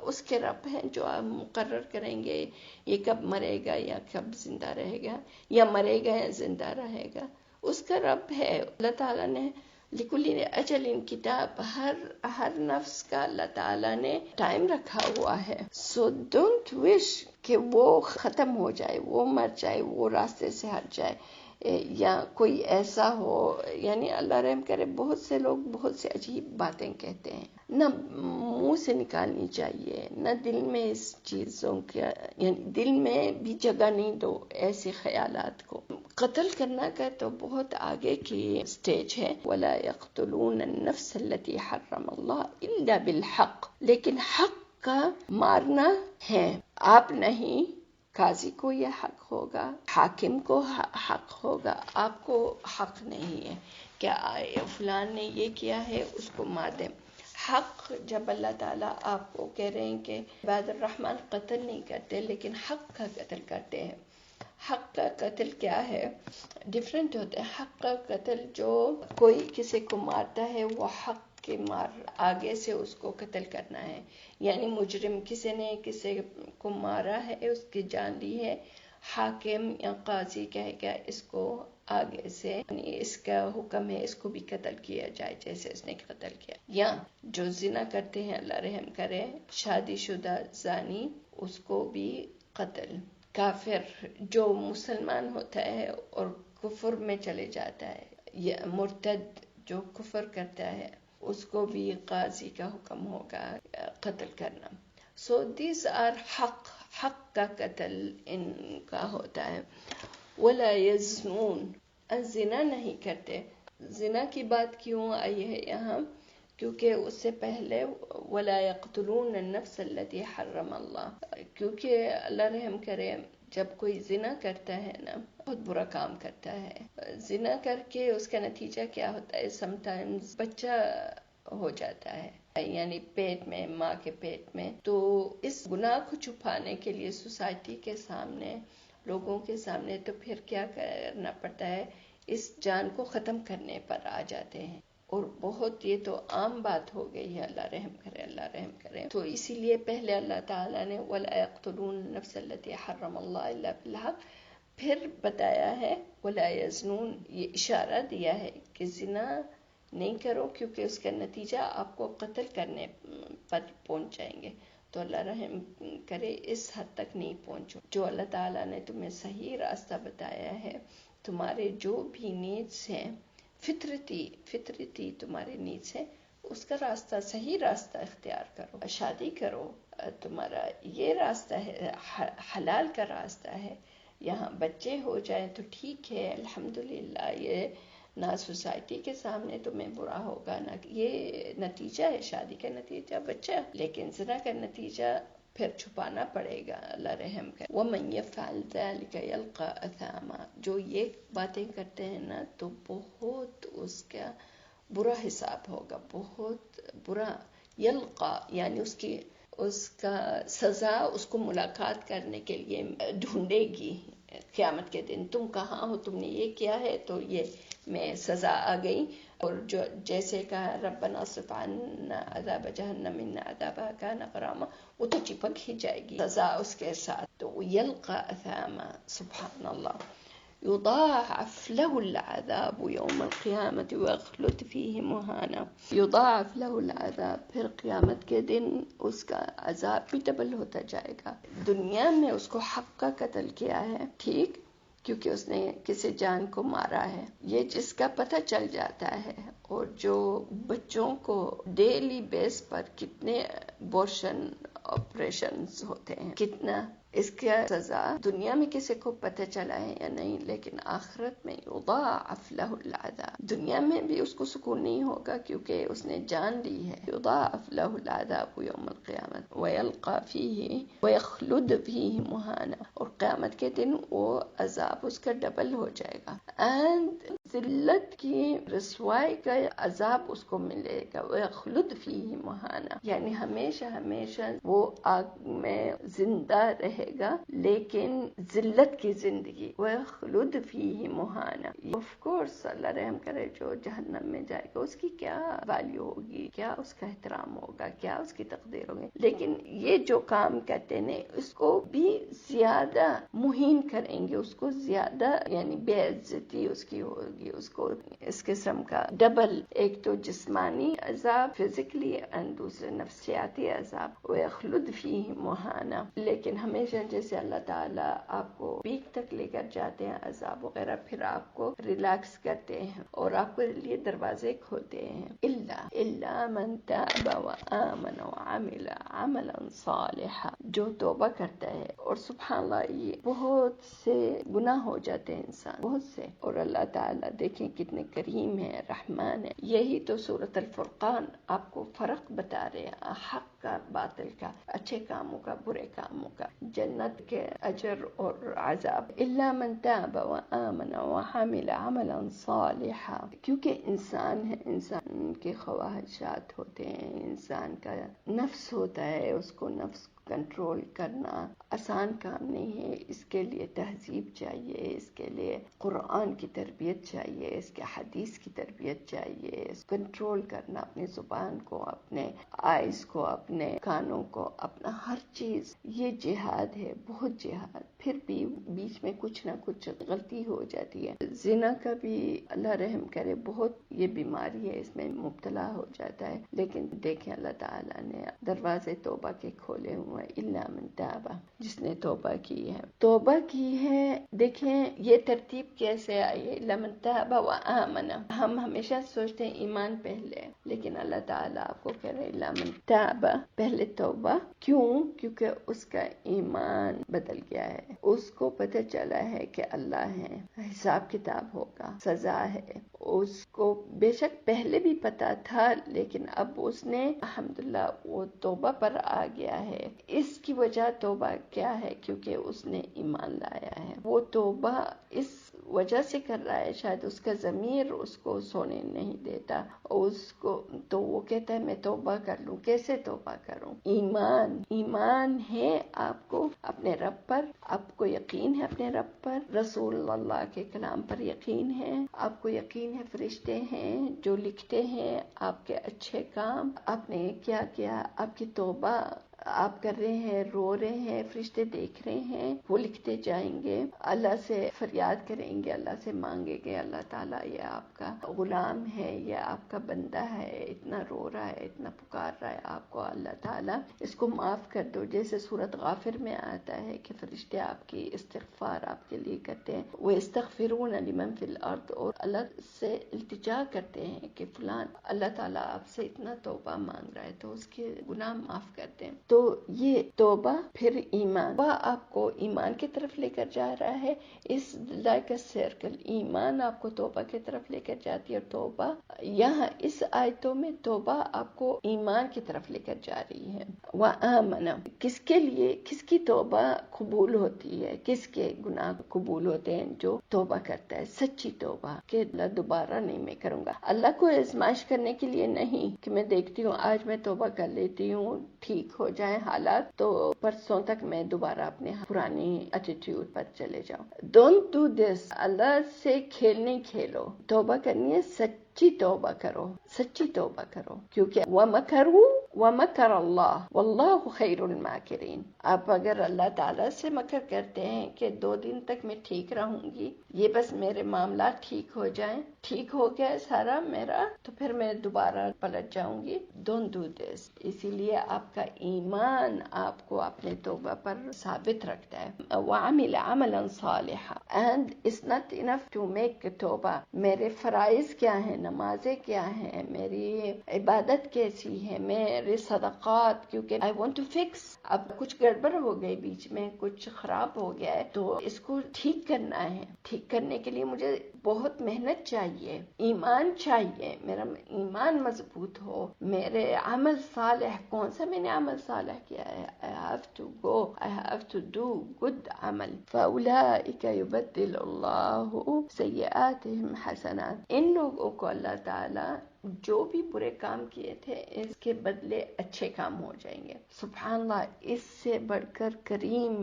اس کے رب ہیں جو آپ مقرر کریں گے یہ کب مرے گا یا کب زندہ رہے گا، یا مرے گا یا زندہ رہے گا، اس کا رب ہے. اللہ تعالیٰ نے لکل اجل کتاب، ہر نفس کا اللہ تعالیٰ نے ٹائم رکھا ہوا ہے. سو ڈونٹ وش کہ وہ ختم ہو جائے، وہ مر جائے، وہ راستے سے ہٹ جائے یا کوئی ایسا ہو. یعنی اللہ رحم کرے بہت سے لوگ بہت سے عجیب باتیں کہتے ہیں، نہ منہ سے نکالنی چاہیے، نہ دل میں اس چیزوں کا، یعنی دل میں بھی جگہ نہیں دو ایسے خیالات کو. قتل کرنا کا تو بہت آگے کی سٹیج ہے. ولا يقتلون النفس التي حرم اللہ الا بالحق. لیکن حق کا مارنا ہے، آپ نہیں، قاضی کو یہ حق ہوگا، حاکم کو حق ہوگا، آپ کو حق نہیں ہے کہ فلان نے یہ کیا ہے اس کو مار دیں. حق جب اللہ تعالیٰ آپ کو کہہ رہے ہیں کہ عباد الرحمن قتل نہیں کرتے لیکن حق کا قتل کرتے ہیں. حق کا قتل کیا ہے؟ ڈفرینٹ ہوتا ہے. حق کا قتل جو کوئی کسی کو مارتا ہے وہ حق کے مار آگے سے اس کو قتل کرنا ہے. یعنی مجرم کسی نے کسی کو مارا ہے، اس کی جان لی ہے، حاکم یا قاضی کہے گا اس کو آگے سے یعنی اس کا حکم ہے اس کو بھی قتل کیا جائے جیسے اس نے قتل کیا. یا جو زنا کرتے ہیں اللہ رحم کرے، شادی شدہ زانی، اس کو بھی قتل. کافر جو مسلمان ہوتا ہے اور کفر میں چلے جاتا ہے، یا مرتد جو کفر کرتا ہے، اس کو بھی قاضی کا حکم ہوگا قتل کرنا. سو دیز آر حق کا قتل ان کا ہوتا ہے. ولا یزنون، زنا نہیں کرتے. زنا کی بات کیوں آئی ہے یہاں؟ کیونکہ اس سے پہلے ولا یقتلون النفس التي حرم اللہ، کیونکہ اللہ رحم کرے جب کوئی زنا کرتا ہے نا، بہت برا کام کرتا ہے. زنا کر کے اس کا نتیجہ کیا ہوتا ہے؟ سم ٹائمز بچہ ہو جاتا ہے، یعنی پیٹ میں، ماں کے پیٹ میں. تو اس گناہ کو چھپانے کے لیے سوسائٹی کے سامنے، لوگوں کے سامنے، تو پھر کیا کرنا پڑتا ہے؟ اس جان کو ختم کرنے پر آ جاتے ہیں. اور بہت یہ تو عام بات ہو گئی ہے. اللہ رحم کرے، اللہ رحم کرے. تو اسی لیے پہلے اللہ تعالیٰ نے وَلَا يَقْتُلُونَ النَّفْسَ الَّتِي حَرَّمَ اللَّهُ إِلَّا بِالْحَقِّ، پھر بتایا ہے وَلَا يَزْنُونَ، یہ اشارہ دیا ہے کہ زنا نہیں کرو کیونکہ اس کا نتیجہ آپ کو قتل کرنے پر پہنچ جائیں گے. تو اللہ رحم کرے اس حد تک نہیں پہنچو. جو اللہ تعالیٰ نے تمہیں صحیح راستہ بتایا ہے، تمہارے جو بھی نیڈس ہیں، فطرتی تمہارے نیڈس ہیں، اس کا راستہ، صحیح راستہ اختیار کرو. شادی کرو، تمہارا یہ راستہ ہے، حلال کا راستہ ہے. یہاں بچے ہو جائیں تو ٹھیک ہے، الحمدللہ. یہ نہ سوسائٹی کے سامنے تمہیں برا ہوگا، نہ یہ نتیجہ ہے شادی کا نتیجہ بچہ. لیکن زنا کا نتیجہ پھر چھپانا پڑے گا. اللہ رحم کرے. وَمَن يَفْعَلْ ذَلِكَ يَلْقَى أَثَامًا، جو یہ باتیں کرتے ہیں نا تو بہت اس کا برا حساب ہوگا، بہت برا. یلقا یعنی اس کا سزا اس کو ملاقات کرنے کے لیے ڈھونڈے گی قیامت کے دن. تم کہاں ہو، تم نے یہ کیا ہے، تو یہ میں سزا آ گئی. اور جو جیسے کہا ربنا اصرف عنا عذاب جہنم ان عذابها كان غراما، وہ تو چپک ہی جائے گی سزا اس کے ساتھ. تو یلقا اثاما، سبحان اللہ. يضاعف له العذاب يوم القيامة ويخلد فيه مهانا. يضاعف له العذاب، پھر قیامت کے دن اس کا عذاب بھی ڈبل ہوتا جائے گا. دنیا میں اس کو حق کا قتل کیا ہے، ٹھیک، کیونکہ اس نے کسی جان کو مارا ہے، یہ جس کا پتہ چل جاتا ہے. اور جو بچوں کو ڈیلی بیس پر کتنے ابورشن آپریشنز ہوتے ہیں، کتنا، اس کا سزا دنیا میں کسی کو پتہ چلا ہے یا نہیں، لیکن آخرت میں یضاعف له العذاب. دنیا میں بھی اس کو سکون نہیں ہوگا کیونکہ اس نے جان لی ہے. یضاعف له العذاب يوم القيامة ويلقى فيه ويخلد فيه مهانا، اور قیامت کے دن وہ عذاب اس کا ڈبل ہو جائے گا. اینڈ ذلت کی رسوائی کا عذاب اس کو ملے گا. ويخلد فيه مهانا، یعنی ہمیشہ وہ آگ میں زندہ رہے گا لیکن ذلت کی زندگی. وَيَخْلُدْ فِيهِ مُهَانًا، آف کورس اللہ رحم کرے جو جہنم میں جائے گا اس کی کیا ویلیو ہوگی، کیا اس کا احترام ہوگا، کیا اس کی تقدیر ہوگی. لیکن یہ جو کام کرتے ہیں اس کو بھی زیادہ مہین کریں گے، اس کو زیادہ یعنی بے عزتی اس کی ہوگی، اس کو اس قسم کا ڈبل، ایک تو جسمانی عذاب فزیکلی اینڈ دوسرے نفسیاتی عذاب. وَيَخْلُدْ فِيهِ مُهَانًا، لیکن ہمیشہ جیسے اللہ تعالیٰ آپ کو پیک تک لے کر جاتے ہیں عذاب وغیرہ، پھر آپ کو ریلیکس کرتے ہیں اور آپ کے لیے دروازے کھولتے ہیں. إِلَّا مَن تَابَ وَآمَنَ وَعَمِلَ عَمَلًا صَالِحًا، جو توبہ کرتا ہے. اور سبحان اللہ، یہ بہت سے گناہ ہو جاتے ہیں انسان، بہت سے، اور اللہ تعالیٰ دیکھیں کتنے کریم ہے، رحمان ہے۔ یہی تو سورۃ الفرقان آپ کو فرق بتا رہے ہیں، حق کا باطل کا، اچھے کاموں کا برے کاموں کا، جنت کے اجر اور عذاب۔ الا من تاب وآمن وعمل عملا صالحا، کیونکہ انسان ہے، انسان کے خواہشات ہوتے ہیں، انسان کا نفس ہوتا ہے، اس کو نفس کنٹرول کرنا آسان کام نہیں ہے۔ اس کے لیے تہذیب چاہیے، اس کے لیے قرآن کی تربیت چاہیے، اس کے حدیث کی تربیت چاہیے، کنٹرول کرنا اپنی زبان کو، اپنے آئیز کو، اپنے کانوں کو، اپنا ہر چیز۔ یہ جہاد ہے، بہت جہاد۔ پھر بھی بیچ میں کچھ نہ کچھ غلطی ہو جاتی ہے۔ زنا کا بھی اللہ رحم کرے، بہت یہ بیماری ہے، اس میں مبتلا ہو جاتا ہے، لیکن دیکھیں اللہ تعالیٰ نے دروازے توبہ کے کھولے ہوئے، الا من تاب، جس نے توبہ کی ہے، توبہ کی ہے۔ دیکھیں یہ ترتیب کیسے آئی ہے، الا من تاب وآمن۔ ہم ہمیشہ سوچتے ہیں ایمان پہلے، لیکن اللہ تعالیٰ آپ کو کہہ رہے الا من تاب، پہلے توبہ۔ کیوں؟ کیونکہ اس کا ایمان بدل گیا ہے، اس کو پتہ چلا ہے کہ اللہ ہے، حساب کتاب ہوگا، سزا ہے۔ اس کو بے شک پہلے بھی پتا تھا، لیکن اب اس نے الحمدللہ وہ توبہ پر آ گیا ہے۔ اس کی وجہ توبہ کیا ہے؟ کیونکہ اس نے ایمان لایا ہے۔ وہ توبہ اس وجہ سے کر رہا ہے، شاید اس کا ضمیر اس کو سونے نہیں دیتا، اس کو تو وہ کہتا ہے میں توبہ کر لوں۔ کیسے توبہ کروں؟ ایمان ہے آپ کو اپنے رب پر، آپ کو یقین ہے اپنے رب پر، رسول اللہ کے کلام پر یقین ہے، آپ کو یقین ہے فرشتے ہیں جو لکھتے ہیں آپ کے اچھے کام، آپ نے کیا کیا، آپ کی توبہ آپ کر رہے ہیں، رو رہے ہیں، فرشتے دیکھ رہے ہیں، وہ لکھتے جائیں گے، اللہ سے فریاد کریں گے، اللہ سے مانگیں گے، اللہ تعالیٰ یہ آپ کا غلام ہے، یہ آپ کا بندہ ہے، اتنا رو رہا ہے، اتنا پکار رہا ہے آپ کو، اللہ تعالیٰ اس کو معاف کر دو۔ جیسے سورۃ غافر میں آتا ہے کہ فرشتے آپ کی استغفار آپ کے لیے کرتے ہیں، وہ استغفرون لمن فی الارض، اور اللہ سے التجا کرتے ہیں کہ فلان اللہ تعالیٰ آپ سے اتنا توبہ مانگ رہا ہے تو اس کے گناہ معاف کرتے ہیں۔ تو یہ توبہ، پھر ایمان، وہ آپ کو ایمان کی طرف لے کر جا رہا ہے، اس لائک اے سرکل، ایمان آپ کو توبہ کی طرف لے کر جاتی ہے، اور توبہ یہاں اس آیتوں میں توبہ آپ کو ایمان کی طرف لے کر جا رہی ہے۔ وآمن، کس کے لیے، کس کی توبہ قبول ہوتی ہے، کس کے گناہ قبول ہوتے ہیں؟ جو توبہ کرتا ہے، سچی توبہ کہ اللہ دوبارہ نہیں میں کروں گا، اللہ کو آزمائش کرنے کے لیے نہیں کہ میں دیکھتی ہوں آج میں توبہ کر لیتی ہوں، ٹھیک ہو جائیں حالات تو پرسوں تک میں دوبارہ اپنے پرانی ایٹیٹیوڈ پر چلے جاؤں۔ ڈونٹ ڈو دس، اللہ سے کھیل نہیں کھیلو، توبہ کرنی ہے، سچی توبہ کرو، سچی توبہ کرو، کیونکہ وَمَكَرُوا وَمَكَرَ اللَّهُ وَاللَّهُ خَيْرُ الْمَاكِرِينَ۔ آپ اگر اللہ تعالیٰ سے مکر کرتے ہیں کہ 2 دن تک میں ٹھیک رہوں گی، یہ بس میرے معاملات ٹھیک ہو جائیں، ٹھیک ہو گیا سارا میرا تو پھر میں دوبارہ پلٹ جاؤں گی، ڈونٹ ڈو دس۔ اسی لیے آپ کا ایمان آپ کو اپنے توبہ پر ثابت رکھتا ہے۔ وَعَمِلَ عَمَلًا صَالِحًا، and it's not enough to make توبہ۔ میرے فرائض کیا ہیں، نمازیں کیا ہیں، میری عبادت کیسی ہے، میرے صدقات، کیونکہ I want to fix، اب کچھ گڑبڑ ہو گئی بیچ میں، کچھ خراب ہو گیا ہے تو اس کو ٹھیک کرنا ہے۔ ٹھیک کرنے کے لیے مجھے بہت محنت چاہیے، ایمان چاہیے، میرا ایمان مضبوط ہو، میرے عمل صالح، کون سا میں نے عمل صالح کیا ہے، I have to go, I have to do good عمل۔ فَأُولَئِكَ يُبَدِّلُ اللَّهُ سَيِّئَاتِهِمْ حَسَنَاتٍ، ان لوگوں کو اللہ تعالیٰ جو بھی برے کام کیے تھے اس کے بدلے اچھے کام ہو جائیں گے۔ سبحان اللہ، اس سے بڑھ کر کریم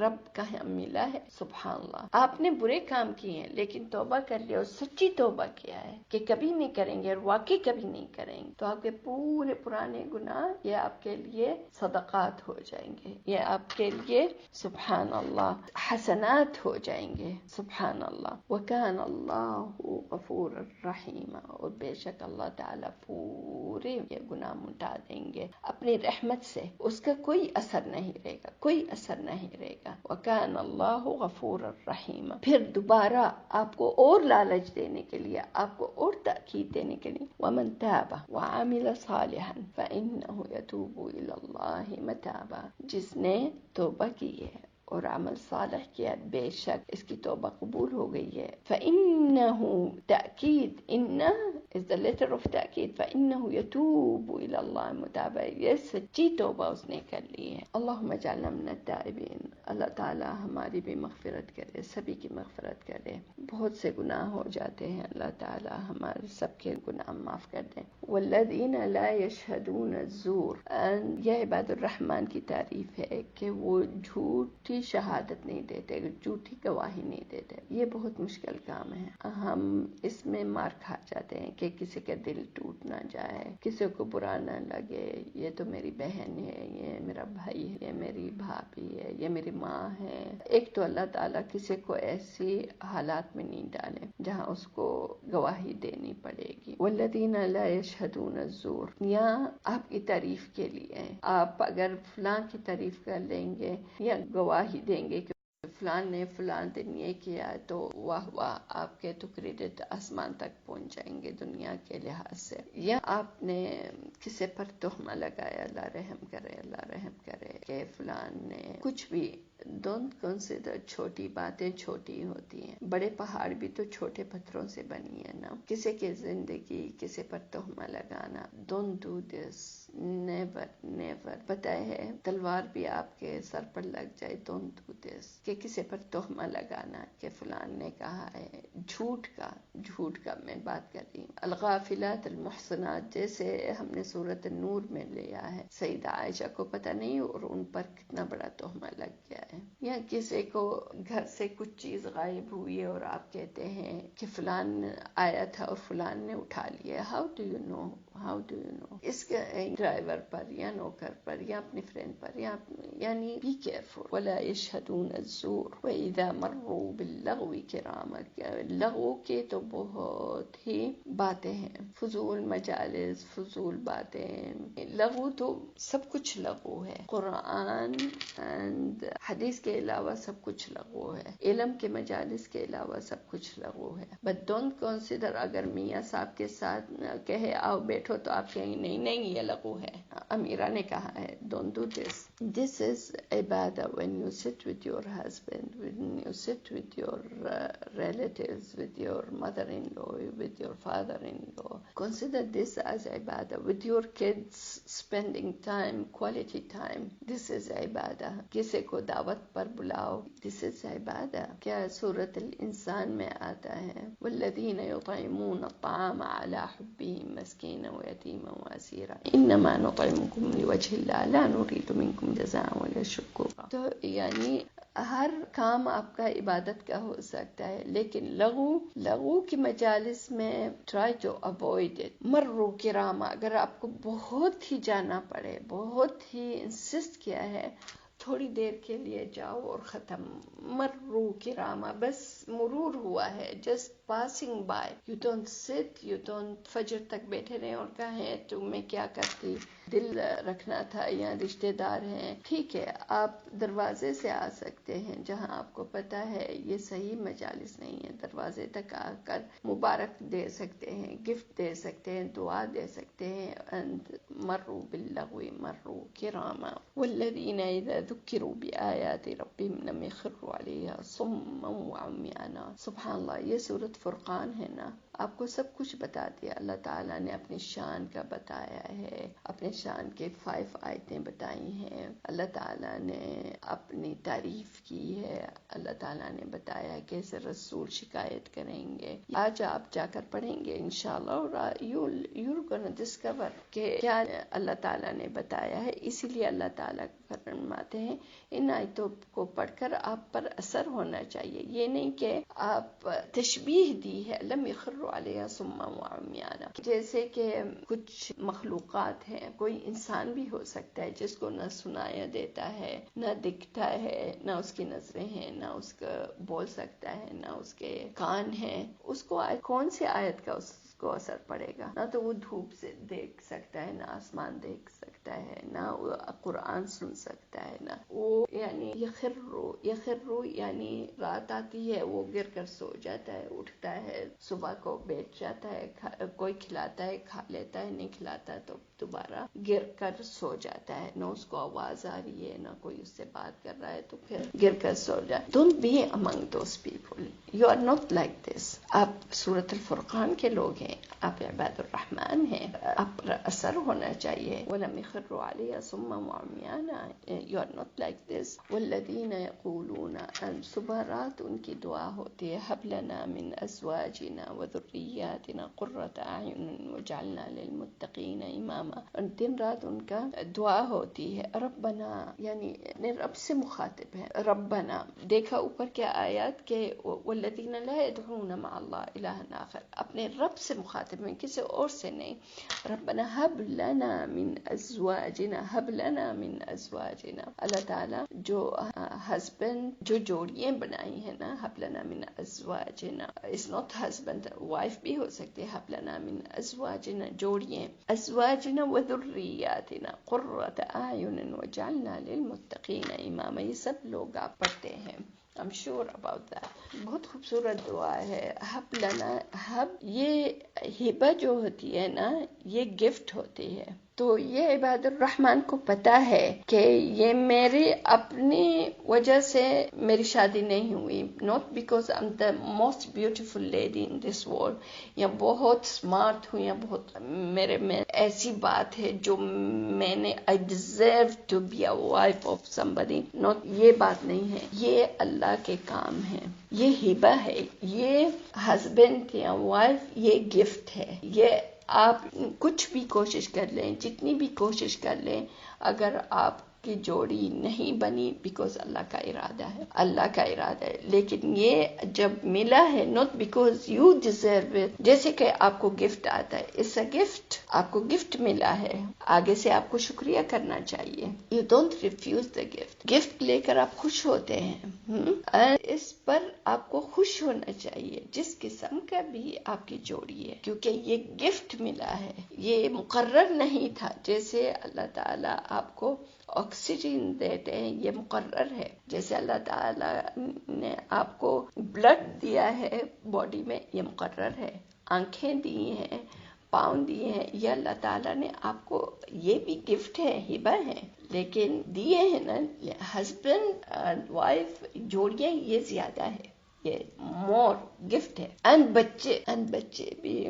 رب کہاں ملا ہے؟ سبحان اللہ، آپ نے برے کام کیے ہیں لیکن توبہ کر لیا اور سچی توبہ کیا ہے کہ کبھی نہیں کریں گے، اور واقعی کبھی نہیں کریں گے، تو آپ کے پورے پرانے گناہ یہ آپ کے لیے صدقات ہو جائیں گے، یہ آپ کے لیے سبحان اللہ حسنات ہو جائیں گے۔ سبحان اللہ، وَكَانَ اللَّهُ غَفُورًا رَحِيمًا، اور بے شک اللہ تعالیٰ پورے یہ گناہ مٹا دیں گے اپنی رحمت سے، اس کا کوئی اثر نہیں رہے گا، کوئی اثر نہیں رہے گا۔ وَكَانَ اللَّهُ غَفُورًا رَحِيمًا، پھر دوبارہ آپ کو اور لالچ دینے کے لیے، آپ کو اور تاکید دینے کے لیے، وَمَن تَابَ وَعَمِلَ صَالِحًا فَإِنَّهُ يَتُوبُ إِلَى اللَّهِ مَتَابًا، جس نے توبہ کی ہے اور عمل صالح کیا، بے شک اس کی توبہ قبول ہو گئی ہے. فَإِنَّهُ تأکید، انہ is the letter of تأکید، فَإِنَّهُ يَتُوبُ إِلَى اللَّهِ مُتَابًا، یہ سچی توبہ اس نے کر لی ہے. اللہم اجعلنا من التائبین. اللہ تعالی ہماری بھی مغفرت کرے، سبھی کی مغفرت کرے. بہت سے گناہ ہو جاتے ہیں، اللہ تعالی ہمارے سب کے گناہ معاف کر دیں. والذین لا یشہدون الزور، یہ عباد الرحمن کی تعریف ہے کہ وہ جھوٹی شہادت نہیں دیتے، جھوٹی گواہی نہیں دیتے. یہ بہت مشکل کام ہے. ہم اس میں مار کھا جاتے ہیں کہ کسی کا دل ٹوٹ نہ جائے، کسی کو برا نہ لگے، یہ تو میری بہن ہے، یہ میرا بھائی ہے، یہ میری بھابھی ہے، یہ میری ماں ہے. ایک تو اللہ تعالیٰ کسی کو ایسی حالات میں نہیں ڈالے جہاں اس کو گواہی دینی پڑے گی. والذین لا یشہدون الزور، یہاں آپ کی تعریف کے لیے، آپ اگر فلاں کی تعریف کر لیں گے یا گواہی دیں گے کہ فلان نے فلان دن یہ کیا تو واہ واہ، آپ کے تو کریڈٹ آسمان تک پہنچ جائیں گے دنیا کے لحاظ سے. یا آپ نے کسی پر تہمہ لگایا، اللہ رحم کرے، اللہ رحم کرے، کہ فلان نے کچھ بھی. ڈونٹ کنسیڈر، چھوٹی باتیں چھوٹی ہوتی ہیں، بڑے پہاڑ بھی تو چھوٹے پتھروں سے بنی ہے نا. کسی کی زندگی، کسی پر تہمہ لگانا، don't do this, never never. پتہ ہے تلوار بھی آپ کے سر پر لگ جائے، ڈونٹ ڈو دس. کہ کسی پر تہمہ لگانا کہ فلان نے کہا ہے، جھوٹ کا میں بات کر رہی ہوں. الغافلات المحصنات، جیسے ہم نے سورۃ النور میں لیا ہے، سیدہ عائشہ کو پتہ نہیں اور ان پر کتنا بڑا تہمہ لگ گیا ہے. یا کسی کو گھر سے کچھ چیز غائب ہوئی ہے اور آپ کہتے ہیں کہ فلان آیا تھا اور فلان نے اٹھا لیا. How do you know? اس کے ڈرائیور پر یا نوکر پر یا اپنے فرینڈ پر، یعنی بی کیئرفل. ولا یشہدون الزور واذا مروا باللغو کراما. لغو کے تو بہت ہی باتیں ہیں، فضول مجالس، فضول باتیں. لغو تو سب کچھ لغو ہے، قرآن اینڈ حدیث کے علاوہ سب کچھ لغو ہے، علم کے مجالس کے علاوہ سب کچھ لغو ہے. بٹ ڈونٹ کنسیڈر، اگر میاں صاحب کے ساتھ کہے آؤ بیٹھو تو آپ کہیں نہیں یہ لغو ہے. امیرہ نے کہا ہے don't do this. This is Ubadah. when you sit with your husband, when you sit with your relatives, with your mother-in-law, with your father-in-law, consider this as ibadah. With your kids, spending time, quality time, this is ibadah. کسی کو دعوت پر بلاؤ، this is ibadah. کیا سورۃ الانسان میں آتا ہے والذین یطعمون الطعام علی حبہ مسکینا ویتیما واسیرا انما نطعمکم لوجہ اللہ لا نرید منکم جزاء ولا شکورا. تو یعنی ہر کام آپ کا عبادت کا ہو سکتا ہے، لیکن لغو کی مجالس میں ٹرائی ٹو اوائڈ اٹ. مرو کراما، اگر آپ کو بہت ہی جانا پڑے، بہت ہی انسسٹ کیا ہے، تھوڑی دیر کے لیے جاؤ اور ختم. مرو کراما، بس مرور ہوا ہے، just passing by. You don't سٹ، یو ڈونٹ فجر تک بیٹھے رہے اور کہیں تو میں کیا کرتی، دل رکھنا تھا یا رشتہ دار ہیں. ٹھیک ہے، آپ دروازے سے آ سکتے ہیں جہاں آپ کو پتا ہے یہ صحیح مجالس نہیں ہے، دروازے تک آ کر مبارک دے سکتے ہیں، گفٹ دے سکتے ہیں، دعا دے سکتے ہیں. مرو باللغو مرو کراما. والذین اذا ذکروا بآیات ربهم لم یخروا علیہا صما وعمیانا. سبحان اللہ، یہ سورۃ فرقان ہے نا، آپ کو سب کچھ بتا دیا. اللہ تعالیٰ نے اپنی شان کا بتایا ہے، اپنے شان کے 5 آیتیں بتائی ہیں. اللہ تعالیٰ نے اپنی تعریف کی ہے. اللہ تعالیٰ نے بتایا کیسے رسول شکایت کریں گے. آج آپ جا کر پڑھیں گے انشاءاللہ اور you're gonna discover کہ کیا اللہ تعالیٰ نے بتایا ہے. اسی لیے اللہ تعالیٰ فرماتے ہیں ان آیتوں کو پڑھ کر آپ پر اثر ہونا چاہیے. یہ نہیں کہ آپ تشبیہ دی ہے، لم یخروا علیہا صما وعمیانا. جیسے کہ کچھ مخلوقات ہیں، کوئی انسان بھی ہو سکتا ہے جس کو نہ سنایا دیتا ہے، نہ دکھتا ہے، نہ اس کی نظریں ہیں، نہ اس کا بول سکتا ہے، نہ اس کے کان ہیں. اس کو کون سی آیت کا اس کو اثر پڑے گا. نہ تو وہ دھوپ سے دیکھ سکتا ہے، نہ آسمان دیکھ سکتا ہے، نہ وہ قرآن سن سکتا ہے، نہ وہ یعنی یخرو یعنی رات آتی ہے وہ گر کر سو جاتا ہے، اٹھتا ہے صبح کو بیٹھ جاتا ہے، کوئی کھلاتا ہے کھا لیتا ہے، نہیں کھلاتا تو دوبارہ گر کر سو جاتا ہے. نہ اس کو آواز آ رہی ہے، نہ کوئی اس سے بات کر رہا ہے، تو پھر گر کر سو جائے. Don't be among those people. You are not like this. آپ سورۃ الفرقان کے لوگ ہیں، آپ عباد الرحمن ہیں، آپ پر اثر ہونا چاہیے. وَلَمْ يَخِرُّوا عَلَيْهَا صُمًّا وَعُمْيَانًا. You are not like this. وَالَّذِينَ يَقُولُونَ صبح رات ان کی دعا ہوتی ہے هَبْ لَنَا مِنْ أَزْوَاجِنَا وَذُرِّيَّاتِنَا قُرَّةَ أَعْيُنٍ وَاجْعَلْنَا لِلْمُتَّقِينَ إِمَامًا. دن رات ان کا دعا ہوتی ہے ربنا، یعنی اپنے رب سے مخاطب ہے. ربنا دیکھا اوپر کیا آیات کے والذین لا يدعون مع اللہ الہ آخر، اپنے رب سے مخاطب ہیں، کسی اور سے نہیں. ربنا هب لنا من ازواجنا، هب لنا من ازواجنا. اللہ تعالیٰ جو ہسبینڈ جو جوڑیاں بنائی ہیں نا، هب لنا من ازواجنا از ناٹ ہسبینڈ، وائف بھی ہو سکتی ہے. هب لنا من ازواجنا جوڑیاں، ازواجنا وذریاتنا قرۃ اعین وجعلنا للمتقین اماما. یہ سب لوگ آپ پڑھتے ہیں. I'm sure about that. بہت خوبصورت دعا ہے. ہب لنا، ہب یہ ہبہ جو ہوتی ہے نا، یہ گفٹ ہوتی ہے. تو یہ عباد الرحمن کو پتا ہے کہ یہ میری اپنی وجہ سے میری شادی نہیں ہوئی. not because I'm the most beautiful lady in this world، یا بہت smart ہوں، یا بہت میرے میں ایسی بات ہے جو میں نے I deserve to be a wife of somebody. not، یہ بات نہیں ہے. یہ اللہ کے کام ہے، یہ ہبہ ہے. یہ ہسبینڈ یا وائف یہ گفٹ ہے. یہ آپ کچھ بھی کوشش کر لیں، جتنی بھی کوشش کر لیں، اگر آپ کی جوڑی نہیں بنی، بیکاز اللہ کا ارادہ ہے، اللہ کا ارادہ ہے. لیکن یہ جب ملا ہے not because you deserve it، جیسے کہ آپ کو گفٹ آتا ہے، it's a gift، آپ کو گفٹ ملا ہے، آگے سے آپ کو شکریہ کرنا چاہیے. you don't refuse the gift. Gift لے کر آپ خوش ہوتے ہیں، اس پر آپ کو خوش ہونا چاہیے جس قسم کا بھی آپ کی جوڑی ہے، کیونکہ یہ گفٹ ملا ہے، یہ مقرر نہیں تھا. جیسے اللہ تعالیٰ آپ کو آکسیجن دیتے ہیں، یہ مقرر ہے. جیسے اللہ تعالیٰ نے آپ کو بلڈ دیا ہے باڈی میں، یہ مقرر ہے. آنکھیں دی ہیں، پاؤں دیے ہیں، یہ اللہ تعالیٰ نے آپ کو، یہ بھی گفٹ ہے، ہبہ ہے. لیکن دیے ہیں نا ہسبینڈ اینڈ وائف جوڑیاں، یہ زیادہ ہے، یہ مور گفٹ ہے. اینڈ بچے بھی،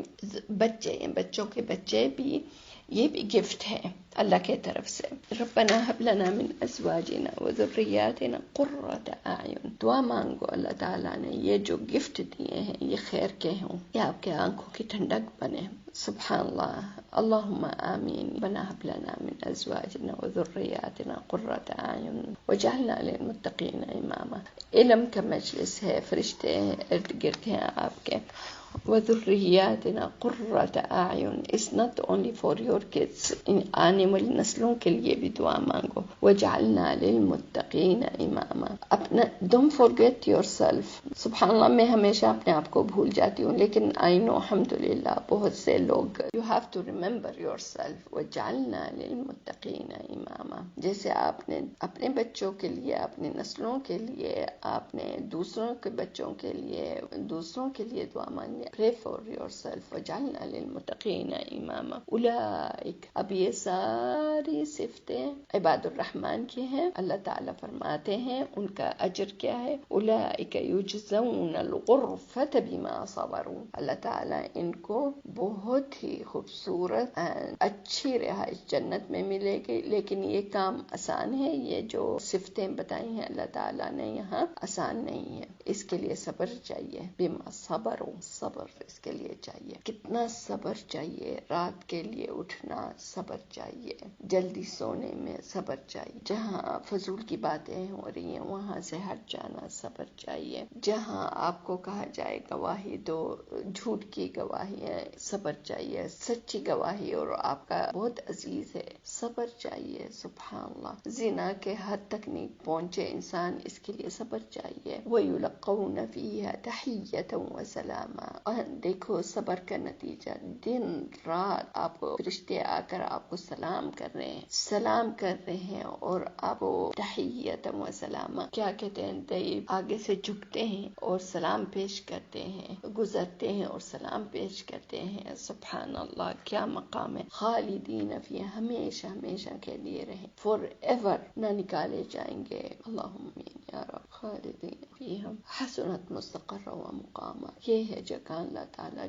بچوں کے بچے بھی، یہ بھی گفٹ ہے اللہ کے طرف سے. ربنا هب لنا من ازواجنا وذریاتنا قرۃ اعین. دعا مانگو اللہ تعالیٰ نے یہ جو گفٹ دیے ہیں یہ خیر کے ہوں، یہ آپ کے آنکھوں کی ٹھنڈک بنے. سبحان اللہ، اللہم آمین. ربنا هب لنا من ازواجنا وذریاتنا قرۃ اعین وجعلنا للمتقین اماما. علم کا مجلس ہے، فرشتے ارد گرد ہیں آپ کے. وذریاتنا قرۃ اعین is not only for your kids، آنے والی نسلوں کے لیے بھی دعا مانگو. وجعلنا للمتقین اماما. اپنا don't forget yourself. سبحان اللہ، میں ہمیشہ اپنے آپ کو بھول جاتی ہوں، لیکن I know الحمدللہ بہت سے لوگ you have to remember yourself. وجعلنا للمتقین اماما. جیسے آپ نے اپنے بچوں کے لیے، اپنی نسلوں کے لیے، آپ نے دوسروں کے بچوں کے لیے، دوسروں کے لیے دعا مانگی. Pray for yourself. وجعلنا للمتقین اماما. اولئک، اب یہ ساری صفتیں عباد الرحمن کی ہیں. اللہ تعالیٰ فرماتے ہیں ان کا اجر کیا ہے. اولئک یجزون الغرفۃ بما صبروا. اللہ تعالیٰ ان کو بہت ہی خوبصورت اچھی رہائش جنت میں ملے گی. لیکن یہ کام آسان ہے، یہ جو صفتیں بتائی ہیں اللہ تعالیٰ نے یہاں، آسان نہیں ہے. اس کے لیے صبر چاہیے. بما صبروا، صبر اس کے لیے چاہیے. کتنا صبر چاہیے. رات کے لیے اٹھنا صبر چاہیے، جلدی سونے میں صبر چاہیے. جہاں فضول کی باتیں ہو رہی ہیں وہاں سے ہٹ جانا صبر چاہیے. جہاں آپ کو کہا جائے گواہی دو، جھوٹ کی گواہی ہے، صبر چاہیے. سچی گواہی اور آپ کا بہت عزیز ہے، صبر چاہیے. سبحان اللہ، زنا کے حد تک نہیں پہنچے انسان، اس کے لیے صبر چاہیے. وَيُلَقَّى یلقون فیہا تحیۃ وسلاما. اور دیکھو صبر کا نتیجہ، دن رات آپ کو فرشتے آ کر آپ کو سلام کر رہے ہیں، سلام کر رہے ہیں، اور آپ کو تحیۃ وسلاما کیا کہتے ہیں، طیب آگے سے جھکتے ہیں اور سلام پیش کرتے ہیں، گزرتے ہیں اور سلام پیش کرتے ہیں. سبحان اللہ، کیا مقام ہے. خالدین فیہا، ہمیشہ ہمیشہ کے لیے رہیں، فور ایور، نہ نکالے جائیں گے. اللہم آمین یا رب. خالدین فیہا حسنت مستقرا و مقاما. یہ ہے جگہ اللہ تعالیٰ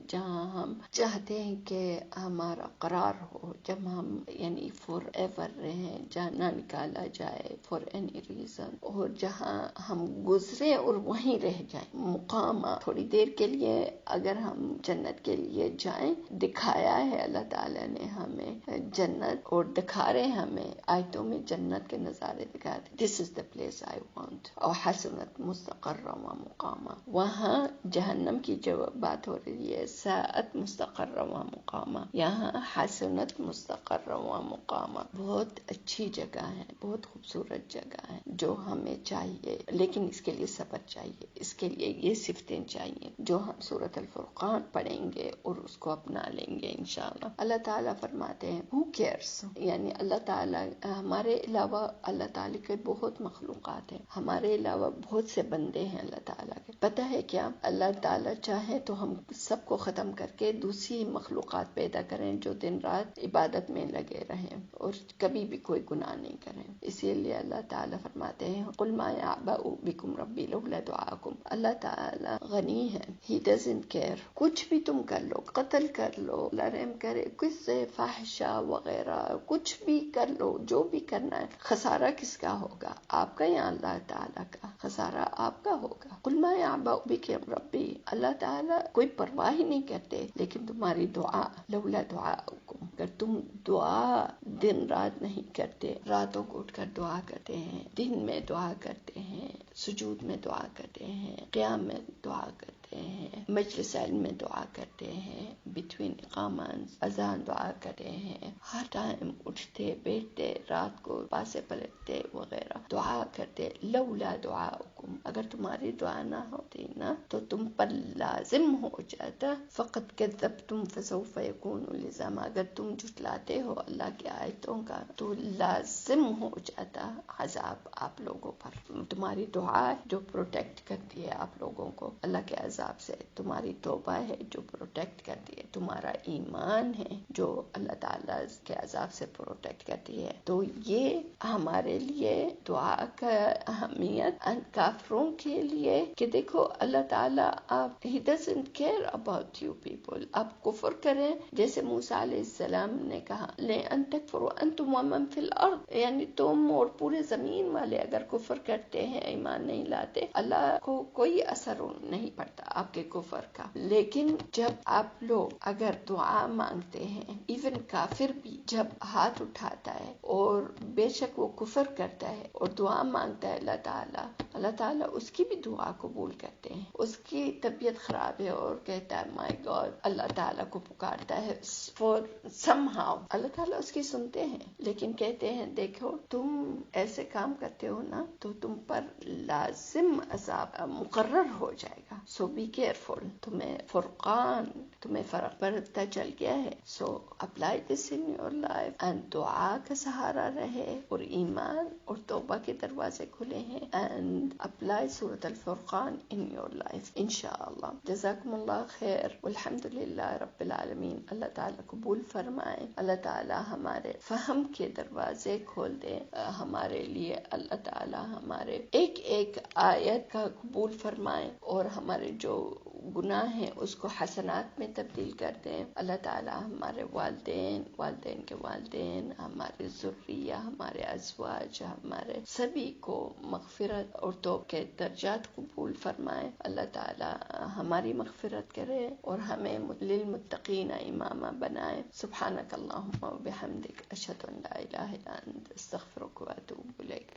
جہاں ہم چاہتے ہیں کہ ہمارا قرار ہو، جب ہم یعنی فور ایور رہیں، جہاں نہ نکالا جائے فور اینی ریزن، اور جہاں ہم گزرے اور وہیں رہ جائیں. مقاما، تھوڑی دیر کے لیے اگر ہم جنت کے لیے جائیں، دکھایا ہے اللہ تعالیٰ نے ہمیں جنت، اور دکھا رہے ہمیں آیتوں میں جنت کے نظارے دکھاتے. دس is the place I want. اور حسنت مستقرا و مقاما. وہاں جہنم کی جو بات ہو رہی ہے، ساعت مستقرا و مقاما، یہاں حسنت مستقرا و مقاما. بہت اچھی جگہ ہے، بہت خوبصورت جگہ ہے جو ہمیں چاہیے، لیکن اس کے لیے صبر چاہیے، اس کے لیے یہ صفتیں چاہیے جو ہم سورۃ الفرقان پڑھیں گے اور اس کو اپنا لیں گے انشاءاللہ. اللہ تعالیٰ فرماتے ہیں who cares، یعنی اللہ تعالیٰ ہمارے علاوہ، اللہ تعالیٰ کے بہت مخلوقات ہیں، ہمارے علاوہ بہت سے بندے ہیں اللہ تعالیٰ کے. پتہ ہے کیا، اللہ تعالیٰ چاہے تو ہم سب کو ختم کر کے دوسری مخلوقات پیدا کریں جو دن رات عبادت میں لگے رہیں اور کبھی بھی کوئی گناہ نہیں کریں. اسی لیے اللہ تعالیٰ فرماتے ہیں قل ما یعبأ بکم ربی لولا دعاکم. اللہ تعالیٰ غنی ہے، ہی ڈزنٹ کیئر. کچھ بھی تم کر لو، قتل کر لو، لرم کرے، کس سے فحشہ وغیرہ کچھ بھی کر لو، جو بھی کرنا ہے، خسارہ کس کا ہوگا، آپ کا یا اللہ تعالیٰ کا؟ خسارہ آپ کا ہوگا. قل ما یعبأ بکم ربی، اللہ تعالیٰ کوئی پرواہ ہی نہیں کرتے لیکن تمہاری دعا، لولا دعاؤکم، اگر تم دعا دن رات نہیں کرتے، راتوں کو اٹھ کر دعا کرتے ہیں، دن میں دعا کرتے ہیں، سجود میں دعا کرتے ہیں، قیام میں دعا کرتے ہیں، مجلس علم میں دعا کرتے ہیں، بٹوین اقامت اذان دعا کرتے ہیں، ہر ٹائم اٹھتے بیٹھتے، رات کو پاسے پلٹتے وغیرہ دعا کرتے. لولا دعاؤکم، اگر تمہاری دعا نہ ہوتی نا تو تم پر لازم ہو جاتا. فقط کذبتم فسوف یکون لزاما، اگر تم جھٹلاتے ہو اللہ کی آیتوں کا تو لازم ہو جاتا عذاب آپ لوگوں پر. تمہاری دعا جو پروٹیکٹ کرتی ہے آپ لوگوں کو اللہ کے عذاب سے، تمہاری توبہ ہے جو پروٹیکٹ کرتی ہے، تمہارا ایمان ہے جو اللہ تعالیٰ کے عذاب سے پروٹیکٹ کرتی ہے. تو یہ ہمارے لیے دعا کا اہمیت، کافروں کے لیے کہ دیکھو اللہ تعالیٰ آپ he doesn't care about you people. آپ کفر کریں جیسے موسیٰ علیہ السلام نے کہا لَأَن تَكْفُرُوا أَنْتُمْ وَمَنْ فِي الْأَرْضِ، یعنی تم اور پورے زمین والے اگر کفر کرتے ہیں، ایمان نہیں لاتے، اللہ کو کوئی اثر نہیں پڑتا آپ کے کفر کا. لیکن جب آپ لوگ اگر دعا مانگتے ہیں، ایون کافر بھی جب ہاتھ اٹھاتا ہے اور بے شک وہ کفر کرتا ہے اور دعا مانگتا ہے اللہ تعالیٰ اس کی بھی دعا قبول کرتے ہیں. اس کی طبیعت خراب ہے اور کہتا ہے مائی گاڈ، اللہ تعالیٰ کو پکارتا ہے فور سم ہاؤ، اللہ تعالیٰ اس کی سنتے ہیں، لیکن کہتے ہیں دیکھو تم ایسے کام کرتے ہو نا تو تم پر لازم عذاب مقرر ہو جائے گا. سو بی کیئرفل. تمہیں فرقان، تمہیں فرق پڑتا چل گیا ہے. So apply this in your life and دعا کا سہارا رہے اور ایمان اور توبہ کے دروازے کھلے ہیں. اینڈ اپلائی سورۃ الفرقان ان یور لائف انشاءاللہ. جزاکم اللہ خیر والحمدللہ رب العالمین. اللہ تعالیٰ قبول فرمائے، اللہ تعالیٰ ہمارے فہم کے دروازے کھول دے ہمارے لیے. اللہ تعالیٰ ہمارے ایک ایک آیت کا قبول فرمائے اور ہمارے جو گناہ ہیں اس کو حسنات میں تبدیل کر دیں. اللہ تعالیٰ ہمارے والدین کے والدین، ہمارے ذریہ، ہمارے ازواج، ہمارے سبھی کو مغفرت اور توبہ کے درجات قبول فرمائے. اللہ تعالیٰ ہماری مغفرت کرے اور ہمیں للمتقین امامہ بنائے. سبحانک اللہم و بحمدک، اشہد ان لا الہ الا انت، استغفرک و اتوب الیک.